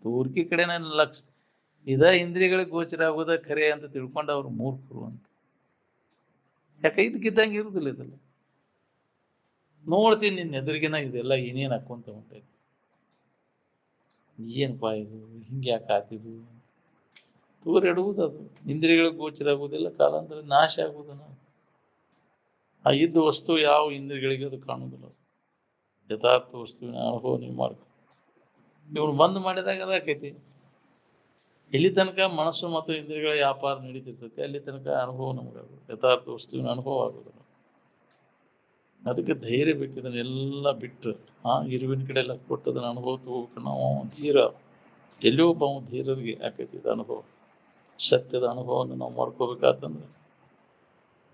ತೋರ್ಕಿ ಕಡೆ ನನ್ನ ಲಕ್ಷ ಇದ ಇಂದ್ರಿಯಗಳಿಗೆ ಗೋಚರ ಆಗೋದ ಖರೆ ಅಂತ ತಿಳ್ಕೊಂಡು ಅವ್ರು ಮೂರ್ಖರು ಅಂತ. ಯಾಕೆ ಇದಕ್ಕಿದ್ದಂಗೆ ಇರುದಿಲ್ಲ. ಇದೆಲ್ಲ ನೋಡ್ತೀನಿ ನಿನ್ನ ಎದುರಿಗಿನ ಇದೆಲ್ಲ ಏನೇನ್ ಹಾಕೊಂತ ಹೊಂಟೈತಿ. ಏನಪ್ಪಾ ಇದು ಹಿಂಗೆ ಯಾಕೆ ಆತಿದು? ತೋರಿಡುವುದು ಅದು ಇಂದ್ರಿಯಗಳಿಗೆ ಗೋಚರ ಆಗುವುದಿಲ್ಲ, ಕಾಲಾಂತರ ನಾಶ ಆಗುವುದನ್ನ. ಆ ಇದ್ದ ವಸ್ತು ಯಾವ ಇಂದ್ರಿಯಗಳಿಗೆ ಅದು ಕಾಣುವುದಿಲ್ಲ. ಯಥಾರ್ಥ ವಸ್ತುವಿನ ಅನುಭವ ನೀವು ಮಾಡ್ಕೊ. ಇವನು ಬಂದ್ ಮಾಡಿದಾಗ ಅದಾಕೈತಿ. ಎಲ್ಲಿ ತನಕ ಮನಸ್ಸು ಮತ್ತು ಇಂದ್ರಿಯಗಳ ವ್ಯಾಪಾರ ನಡೀತಿರ್ತೈತಿ ಅಲ್ಲಿ ತನಕ ಅನುಭವ ನಮಗಾಗುದು, ಯಥಾರ್ಥ ವಸ್ತುವಿನ ಅನುಭವ ಆಗುದಿಲ್ಲ. ಅದಕ್ಕೆ ಧೈರ್ಯ ಬೇಕಿದನ್ನೆಲ್ಲ ಬಿಟ್ಟು ಇರುವಿನ ಕಡೆ ಎಲ್ಲ ಕೊಟ್ಟದನ್ನ ಅನುಭವ ತಗೋಬೇಕು. ನಾವು ಧೀರ ಎಲ್ಲೋ ಒಬ್ಬ ಧೀರರಿಗೆ ಆಕೈತಿ ಇದು ಅನುಭವ. ಸತ್ಯದ ಅನುಭವವನ್ನು ನಾವು ಮಾಡ್ಕೋಬೇಕಾತಂದ್ರೆ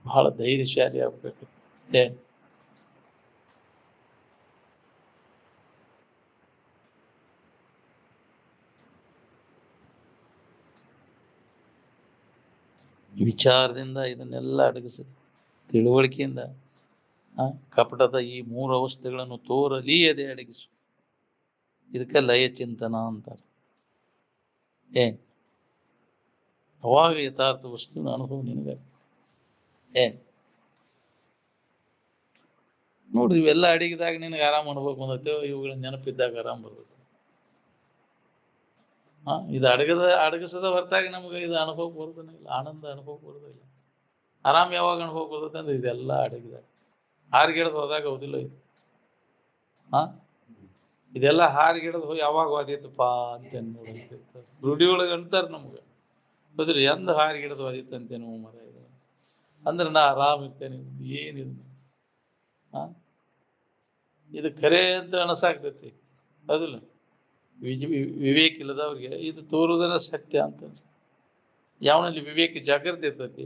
ಬಹಳ ಧೈರ್ಯಶಾಲಿ ಆಗ್ಬೇಕು. ವಿಚಾರದಿಂದ ಇದನ್ನೆಲ್ಲ ಅಡಗಿಸಿ ತಿಳುವಳಿಕೆಯಿಂದ ಕಪಟದ ಈ 3 ಅವಸ್ಥೆಗಳನ್ನು ತೋರಲಿಯದೆ ಅಡಗಿಸು. ಇದಕ್ಕೆ ಲಯ ಚಿಂತನ ಅಂತಾರೆ. ಅವಾಗ ಯಥಾರ್ಥ ವಸ್ತುವಿನ ಅನುಭವ ನಿನಗೆ. ನೋಡ್ರಿ, ಇವೆಲ್ಲ ಅಡಗಿದಾಗ ನಿನಗೆ ಆರಾಮ್ ಅನುಭವ ಬಂದೈತೆ. ಇವುಗಳ ನೆನಪಿದ್ದಾಗ ಆರಾಮ್ ಬರ್ತೈತೆ. ಇದು ಅಡಗಿಸದ ಹೊರತಾಗಿ ನಮ್ಗೆ ಇದು ಅನುಭವ ಬರೋದನ್ನ ಇಲ್ಲ. ಆನಂದ ಅನುಭವ ಬರೋದಿಲ್ಲ. ಆರಾಮ್ ಯಾವಾಗ ಅನುಭವ ಬರ್ತೈತೆ ಅಂದ್ರೆ ಇದೆಲ್ಲ ಅಡಗಿದಾಗ. ಹಾರಿಗಿಡದು ಹೋದಾಗ ಹೌದಿಲ್ಲ ಇದು. ಇದೆಲ್ಲ ಹಾರಿಗಿಡದು ಹೋಗಿ ಯಾವಾಗ ವಾದಿತ್ತಪ್ಪ ಅಂತ ನೋಡ್ತಿರ್ತಾರೆ. ರೂಢಿ ಒಳಗೆ ಅಂತಾರೆ ನಮ್ಗೆ. ಹೌದ್ರಿ, ಎಂದ ಹಾರಿಗಿಡದು ವಾದಿತ್ತಂತೇನು ಮರ ಇದು ಅಂದ್ರೆ ನಾ ಆರಾಮ್ ಇರ್ತೇನೆ. ಏನಿದು ಇದು ಖರೆ ಅಂತ ಅನಸಾಗ್ತೈತಿ. ಹೌದಿಲ್ಲ? ವಿವೇಕ ಇಲ್ಲದವ್ರಿಗೆ ಇದು ತೋರುವುದನ್ನ ಸತ್ಯ ಅಂತ ಅನಿಸ್ತದೆ. ಯಾವನಲ್ಲಿ ವಿವೇಕ ಜಾಗೃತಿ ಇರ್ತೈತಿ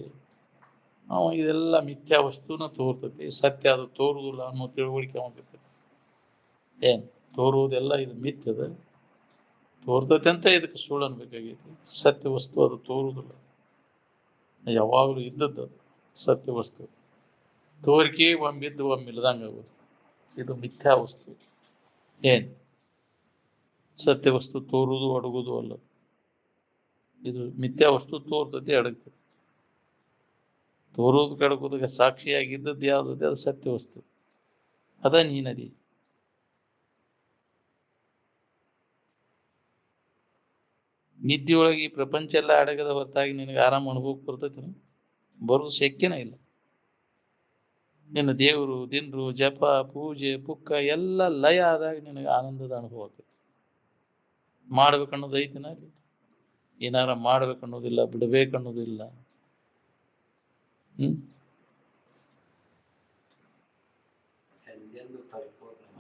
ಅವ ಇದೆಲ್ಲ ಮಿಥ್ಯಾ ವಸ್ತುನ ತೋರ್ತೈತಿ. ಸತ್ಯ ಅದು ತೋರುವುದಿಲ್ಲ ಅನ್ನೋ ತಿಳುವಳಿಕೆ ಅವಾಗಿರ್ತೈತಿ. ತೋರುವುದೆಲ್ಲ ಇದು ಮಿಥ್ಯದ ತೋರ್ತೈತಿ ಅಂತ ಇದಕ್ಕೆ ಸುಳ್ಳು ಅನ್ಬೇಕಾಗೈತಿ. ಸತ್ಯ ವಸ್ತು ಅದು ತೋರುವುದಿಲ್ಲ. ಯಾವಾಗಲೂ ಇದ್ದದ್ದು ಅದು ಸತ್ಯ ವಸ್ತು. ತೋರಿಕೆ ಒಮ್ಮಿದ್ದು ಒಮ್ಮಿಲ್ಲದಂಗ ಆಗೋದು. ಇದು ಮಿಥ್ಯಾ ವಸ್ತು. ಸತ್ಯ ವಸ್ತು ತೋರುವುದು ಅಡಗುವುದು ಅಲ್ಲ. ಇದು ಮಿಥ್ಯಾ ವಸ್ತು ತೋರ್ತೈತಿ, ಅಡಗ್ತೈತಿ. ತೋರುವುದು ಕಡಗುವುದಕ್ಕೆ ಸಾಕ್ಷಿಯಾಗಿದ್ದದ್ದು ಯಾವ್ದು? ಅದು ಸತ್ಯ ವಸ್ತು. ಅದ ನೀನದಿ. ನಿದ್ದೆಯೊಳಗೆ ಈ ಪ್ರಪಂಚ ಎಲ್ಲ ಅಡಗದ ಹೊರತಾಗಿ ನಿನಗೆ ಆರಾಮ ಅನುಭವಕ್ಕೆ ಬರ್ತೈತಿ? ಬರೋದು ಶಕ್ಯನೇ ಇಲ್ಲ. ನಿನ್ನ ದೇವರು ದಿನರು ಜಪ ಪೂಜೆ ಪುಕ್ಕ ಎಲ್ಲ ಲಯ ಆದಾಗ ನಿನಗೆ ಆನಂದದ ಅನುಭವ ಆಗ್ತೈತಿ. ಮಾಡ್ಬೇಕನ್ನೋದು ಐತಿನ? ಏನಾರ ಮಾಡ್ಬೇಕನ್ನೋದಿಲ್ಲ, ಬಿಡ್ಬೇಕನ್ನೋದಿಲ್ಲ.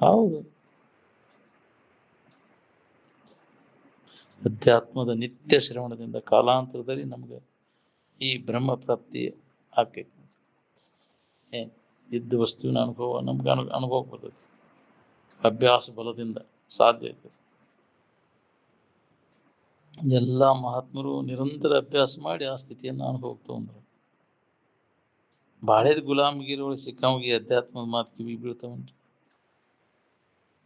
ಹೌದು. ಅಧ್ಯಾತ್ಮದ ನಿತ್ಯ ಶ್ರವಣದಿಂದ ಕಾಲಾಂತರದಲ್ಲಿ ನಮ್ಗೆ ಈ ಬ್ರಹ್ಮ ಪ್ರಾಪ್ತಿ ಆಕೈತಿ. ಇದ್ದ ವಸ್ತುವಿನ ಅನುಭವ ನಮ್ಗೆ ಅನುಭವ ಬರ್ತೈತಿ. ಅಭ್ಯಾಸ ಬಲದಿಂದ ಸಾಧ್ಯ ಐತೆ. ಎಲ್ಲ ಮಹಾತ್ಮರು ನಿರಂತರ ಅಭ್ಯಾಸ ಮಾಡಿ ಆ ಸ್ಥಿತಿಯನ್ನು ಅನುಭವ ತಗೊಂಡ್ರು. ಬಾಳೆದ ಗುಲಾಮಗಿರಿಯೊಳಗೆ ಸಿಕ್ಕಂಗೆ ಅಧ್ಯಾತ್ಮದ ಮಾತು ಕಿವಿ ಬೀಳ್ತಾವನ್ರಿ.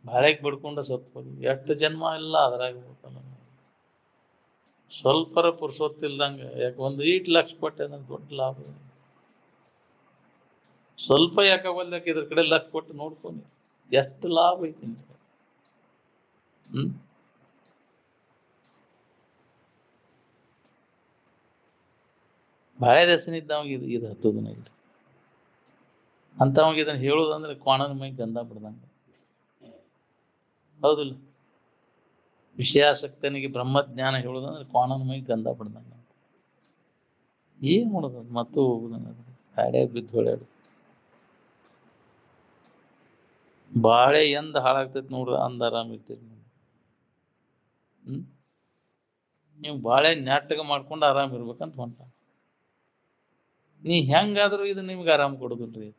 ಬಾಳೆಗೆ ಬಡ್ಕೊಂಡ ಸತ್ಬೋದು. ಎಷ್ಟು ಜನ್ಮ ಇಲ್ಲ ಅದ್ರಾಗ ಹೋಗ್ತಾನ. ಸ್ವಲ್ಪರ ಪುರುಷೊತ್ತಿಲ್ದಂಗ. ಯಾಕೆ ಒಂದು ಈಟ್ ಲಕ್ಷ ಕೊಟ್ಟೆ ಅಂದ್ರೆ ದೊಡ್ಡ ಲಾಭ. ಸ್ವಲ್ಪ ಯಾಕಾಗಲ್ದಕ್ಕೆ ಇದ್ರ ಕಡೆ ಲಕ್ಷ ಕೊಟ್ಟು ನೋಡ್ಕೊಂಡು ಎಷ್ಟು ಲಾಭ ಐತಿ. ಬಾಳೆ ದಸನ ಇದ್ದವಾಗ ಇದು ಹತ್ತೋದನ್ನ ಇಲ್ಲ ಅಂತವಾಗ ಇದನ್ನ ಹೇಳುದಂದ್ರೆ ಕ್ವಾಣನ ಮೈ ಗಂಧ ಬಿಡ್ದಂಗ. ಹೌದಿಲ್ಲ? ವಿಷಯಾಸಕ್ತನಿಗೆ ಬ್ರಹ್ಮಜ್ಞಾನ ಹೇಳುದಂದ್ರೆ ಕ್ವಾಣನ ಮೈ ಗಂಧ ಬಿಡ್ದಂಗ. ಏನ್ ಮಾಡೋದು ಮತ್ತು ಹೋಗುದನ್ನ ಹಾಡ್ಯಾಗ ಬಿದ್ದು ಹೊಳ್ಯಾಡು. ಬಾಳೆ ಎಂದ ಹಾಳಾಗ್ತೈತಿ ನೋಡ್ರಿ ಅಂದ ಆರಾಮ್ ಇರ್ತೀರಿ. ನೀವು ಬಾಳೆ ನೆಟ್ಟಗ ಮಾಡ್ಕೊಂಡು ಆರಾಮ್ ಇರ್ಬೇಕಂತ ಹೊಂಟ. ನೀ ಹೆಂಗಾದ್ರೂ ಇದು ನಿಮ್ಗೆ ಆರಾಮ್ ಕೊಡುದಿಲ್ರಿ.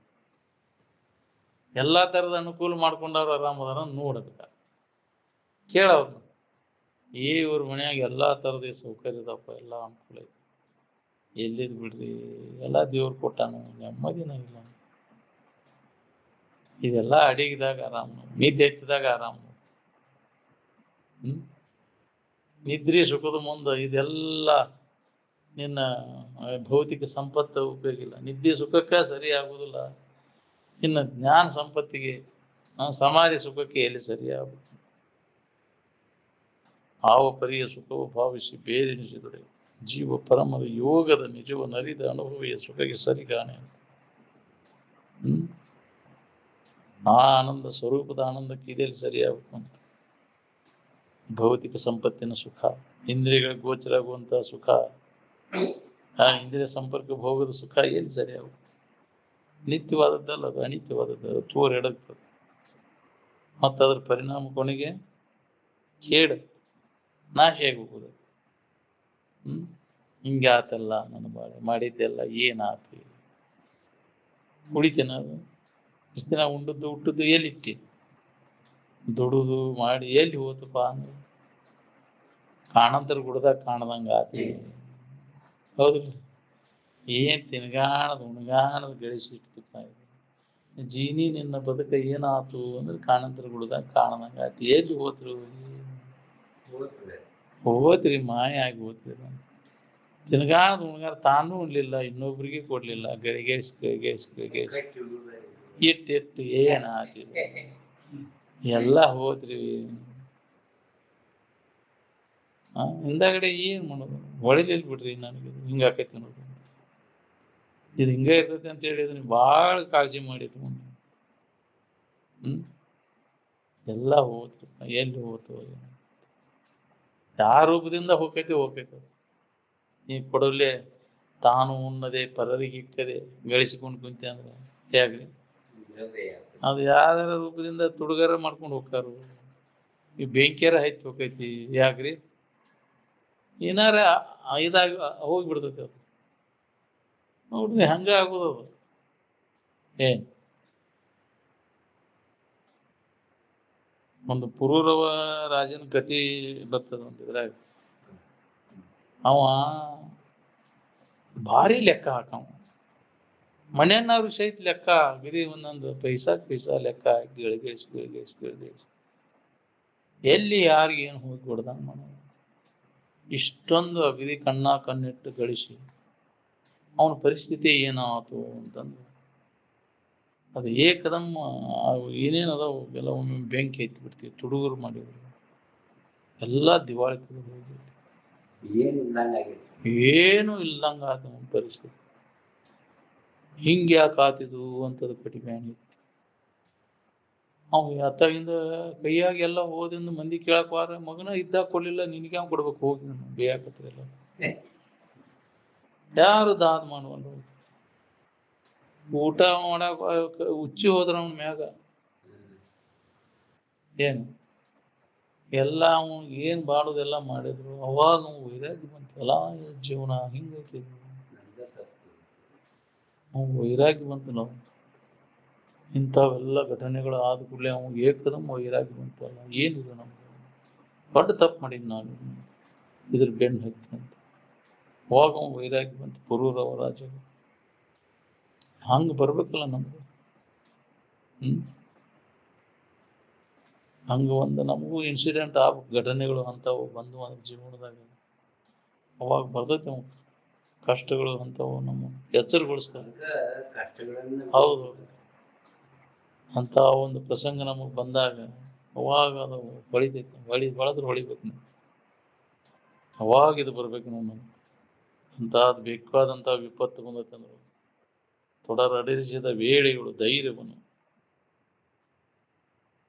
ಎಲ್ಲಾ ತರದ ಅನುಕೂಲ ಮಾಡ್ಕೊಂಡವ್ರು ಆರಾಮ್ ಅದಾರ ನೋಡ್ಬೇಕ, ಕೇಳವ್ರು. ಇವ್ರ ಮನ್ಯಾಗ ಎಲ್ಲಾ ತರದ ಸೌಕರ್ಯ ಇದಪ್ಪ, ಎಲ್ಲಾ ಅನುಕೂಲ ಐತಿ, ಎಲ್ಲಿದ್ ಬಿಡ್ರಿ, ಎಲ್ಲಾ ದೇವ್ರು ಕೊಟ್ಟಾನು, ನೆಮ್ಮದಿನ ಇಲ್ಲ. ಇದೆಲ್ಲಾ ಅಡಿಗಿದಾಗ ಆರಾಮ್, ನಿದ್ದೆ ಎತ್ತಿದಾಗ ಆರಾಮ್. ನಿದ್ರಿ ಸುಖದ ಮುಂದ ಇದೆಲ್ಲ ನಿನ್ನ ಭೌತಿಕ ಸಂಪತ್ತು ಉಪಯೋಗ ಇಲ್ಲ. ನಿದ್ದೆ ಸುಖಕ್ಕ ಸರಿ ಆಗುದಿಲ್ಲ, ಇನ್ನು ಜ್ಞಾನ ಸಂಪತ್ತಿಗೆ ಸಮಾಧಿ ಸುಖಕ್ಕೆ ಎಲ್ಲಿ ಸರಿಯಾಗುವುದು? ಆವ ಪರಿಯ ಸುಖವು ಭಾವಿಸಿ ಬೇರೆನಿಸಿದೊಡೆ ಜೀವ ಪರಮರ ಯೋಗದ ನಿಜವ ನರಿದ ಅನುಭವಿಯ ಸುಖಕ್ಕೆ ಸರಿ ಕಾಣೆ ಅಂತ. ಆ ಆನಂದ ಸ್ವರೂಪದ ಆನಂದಕ್ಕೆ ಇದೆಲ್ಲಿ ಸರಿಯಾಗುತ್ತೆ ಅಂತ. ಭೌತಿಕ ಸಂಪತ್ತಿನ ಸುಖ, ಇಂದ್ರಿಯಗಳ ಗೋಚರ ಆಗುವಂತಹ ಸುಖ, ಆ ಇಂದ್ರಿಯ ಸಂಪರ್ಕ ಭೋಗದ ಸುಖ ಎಲ್ಲಿ ಸರಿಯಾಗುತ್ತೆ? ನಿತ್ಯವಾದದ್ದಲ್ಲ, ಅದು ಅನಿತ್ಯವಾದದ್ದು, ಅದು ತೋರ್ ಎಡಗ್ತದೆ. ಮತ್ತು ಅದ್ರ ಪರಿಣಾಮ ಕೊನೆಗೆ ಕೇಡು, ನಾಶಿಯಾಗಿ ಹೋಗುದು. ಹಿಂಗೆ ಆತಲ್ಲ ನನ್ನ ಬಾಳೆ, ಮಾಡಿದ್ದೆಲ್ಲ ಏನಾತು? ಉಳಿತೇನ ಅದು? ಇಷ್ಟು ದಿನ ಉಂಡದ್ದು ಹುಟ್ಟದ್ದು ಎಲ್ಲಿಟ್ಟಿ? ದುಡುದು ಮಾಡಿ ಎಲ್ಲಿ ಹೋತಪ್ಪ ಅಂದ್ರೆ ಕಾಣಂತರ ಗುಡ್ದಾಗ ಕಾಣದಂಗ ಆತಿ. ಹೌದಿಲ್ಲ? ಏನ್ ತಿನ್ಗಾಣದ ಉಣ್ಗಾಣದ ಗಳಿಸಿಟ್ಟಿಪ್ಪ. ಜೀನಿ ನಿನ್ನ ಬದುಕ ಏನಾತು ಅಂದ್ರೆ ಕಾಣಂತರ ಗುಡ್ದಾಗ ಕಾಣದಂಗ ಆತಿ. ಎಲ್ಲಿ ಹೋತ್ರು? ಹೋತ್ರಿ, ಮಾಯ ಆಗಿ ಹೋತ್ರಿ. ತಿನ್ಗಾಣದ ಉಣ್ಗಾಣ ತಾನೂ ಉಣ್ಲಿಲ್ಲ, ಇನ್ನೊಬ್ರಿಗೆ ಕೊಡ್ಲಿಲ್ಲ, ಗಳಿಗೇಸಿ ಇಟ್ಟು ಏನಾತಿ? ಎಲ್ಲ ಹೋದ್ರಿ. ಹಿಂದಾಗಡೆ ಏನ್ ಮಾಡೋದು? ಹೊಳಿಲಿಲ್ ಬಿಡ್ರಿ, ನನಗೆ ಹಿಂಗ ಆಕೈತಿ ಅನ್ನೋದು. ಇದು ಹಿಂಗ ಇರ್ತೈತಿ ಅಂತ ಹೇಳಿದ್ರೆ ಭಾಳ ಕಾಳಜಿ ಮಾಡಿ ಇಟ್ಕೊಂಡು ಎಲ್ಲ ಹೋತ್ರಿ. ಎಲ್ಲಿ ಹೋತು? ಯಾವ ರೂಪದಿಂದ ಹೋಗೈತಿ. ನೀ ಕೊಡಲೆ ತಾನು ಉಣ್ಣದೆ ಪರರಿಗಿಕ್ಕದೆ ಗಳಿಸಿಕೊಂಡು ಕುಂತೆ ಅಂದ್ರೆ ಹೇಗ್ರಿ? ಅದು ಯಾವ್ದಾರ ರೂಪದಿಂದ ತುಡುಗಾರ ಮಾಡ್ಕೊಂಡು ಹೋಗ್ತಾರ. ಈ ಬೆಂಕಿಯಾರ ಹೈತ್ ಹೋಗೈತಿ, ಯಾಕ್ರಿ? ಏನಾರ ಇದಾಗ ಹೋಗ್ಬಿಡ್ತೈತಿ ಅದು. ನೋಡ್ರಿ, ಹಂಗ ಆಗುದದು. ಒಂದು ಪುರೂರವ ರಾಜನ ಕತಿ ಬರ್ತದ ಅಂತಿದ್ರಾಗ. ಅವ ಭಾರಿ ಲೆಕ್ಕ ಹಾಕವ, ಮನೆಯನ್ನಾರು ಸಹಿತ ಲೆಕ್ಕ ಅಗದಿ ಒಂದೊಂದು ಪೈಸಾ ಲೆಕ್ಕ ಗಳಿಸಿ ಎಲ್ಲಿ ಯಾರಿಗೆ ಏನು ಹೋಗಿ ಕೊಡ್ದಂಗ ಮಾಡೋ. ಇಷ್ಟೊಂದು ಅಗದಿ ಕಣ್ಣಿಟ್ಟು ಗಳಿಸಿ ಅವನ ಪರಿಸ್ಥಿತಿ ಏನಾಯ್ತು ಅಂತಂದ್ರೆ ಅದು ಏಕದಮ್ಮ ಏನೇನದಾವು ಎಲ್ಲ ಒಮ್ಮೆ ಬೆಂಕಿ ಎತ್ತಿ ಬಿಡ್ತೀವಿ, ತುಡುಗರು ಮಾಡಿದ್ರು ಎಲ್ಲ ದಿವಾಳಿ ತೆಗೆದು ಹೋಗ್ಬಿಡ್ತೀವಿ. ಏನು ಇಲ್ಲಂಗ ಆತ ಅವನ ಪರಿಸ್ಥಿತಿ. ಹಿಂಗೆ ಯಾಕೆ ಆತಿದು ಅಂತದ ಕಡಿಮೆ ಆಗಿತ್ತು. ಅವ್ ಅತ್ತಾಗಿಂದ ಕೈಯಾಗ ಎಲ್ಲ ಹೋದಿಂದ ಮಂದಿ ಕೇಳಕ್ವಾರ, ಮಗನ ಇದ್ದಾಗ ಕೊಡ್ಲಿಲ್ಲ, ನಿನಗೆ ಯಾವ ಕೊಡ್ಬೇಕು, ಹೋಗಿ ಬೇಯಾಕತ್ರಿಲ್ಲ. ಯಾರು ದಾದ ಮಾಡುವಲ್ಲ. ಊಟ ಮಾಡಾಕ ಉಚ್ಚಿ ಹೋದ್ರ ಅವನ ಮ್ಯಾಗ ಏನು ಎಲ್ಲ ಅವ ಏನ್ ಬಾಡುದೆಲ್ಲ ಮಾಡಿದ್ರು. ಅವಾಗ ಅವ ವೈರಾಗ್ಯ ಬಂತಲ್ಲ, ಜೀವನ ಹಿಂಗೈತಿ, ಅವ ವೈರಾಗ್ಯ ಬಂತು. ನಾವು ಇಂಥವೆಲ್ಲ ಘಟನೆಗಳು ಆದ ಕೂಡಲೇ ಅವಾಗ ಏಕದಮ್ ವೈರಾಗ್ಯ ಬಂತಲ್ಲ, ಏನಿದು ನಮ್ಗೆ ದೊಡ್ಡ ತಪ್ಪು ಮಾಡಿದ್ ನಾನು, ಇದ್ರ ಬೆನ್ನು ಹತ್ತಿ ಅಂತ. ಅವಾಗ ಅವ ವೈರಾಗ್ಯ ಬಂತು. ಪುರೂರವ ರಾಜ ಹಂಗ ಬರ್ಬೇಕಲ್ಲ ನಮ್ಗೆ. ಹಂಗ ಒಂದು ನಮಗೂ ಇನ್ಸಿಡೆಂಟ್ ಆಗ್ಬೇಕು, ಘಟನೆಗಳು ಅಂತವು ಬಂದು ಒಂದು ಜೀವನದಾಗ. ಅವಾಗ ಬರ್ತೈತಿ ಅವ ಕಷ್ಟಗಳು ಅಂತವು ನಮ್ಮ ಎಚ್ಚರಗೊಳಿಸ್ತವೆ. ಹೌದು, ಅಂತ ಒಂದು ಪ್ರಸಂಗ ನಮಗ್ ಬಂದಾಗ ಅವಾಗ ಅದು ಹೊಳಿತೈತಿ. ಬಳದ್ರು ಹೊಳಿಬೇಕು ನಾವು. ಅವಾಗ ಇದು ಬರ್ಬೇಕು ನಾವು. ಅಂತಾದ್ ಬೇಕಾದಂತಹ ವಿಪತ್ತು ಬಂದತಂದ್ರು ತೊಡರಡಿಸಿದ ವೇಳೆಗಳು ಧೈರ್ಯವನ್ನು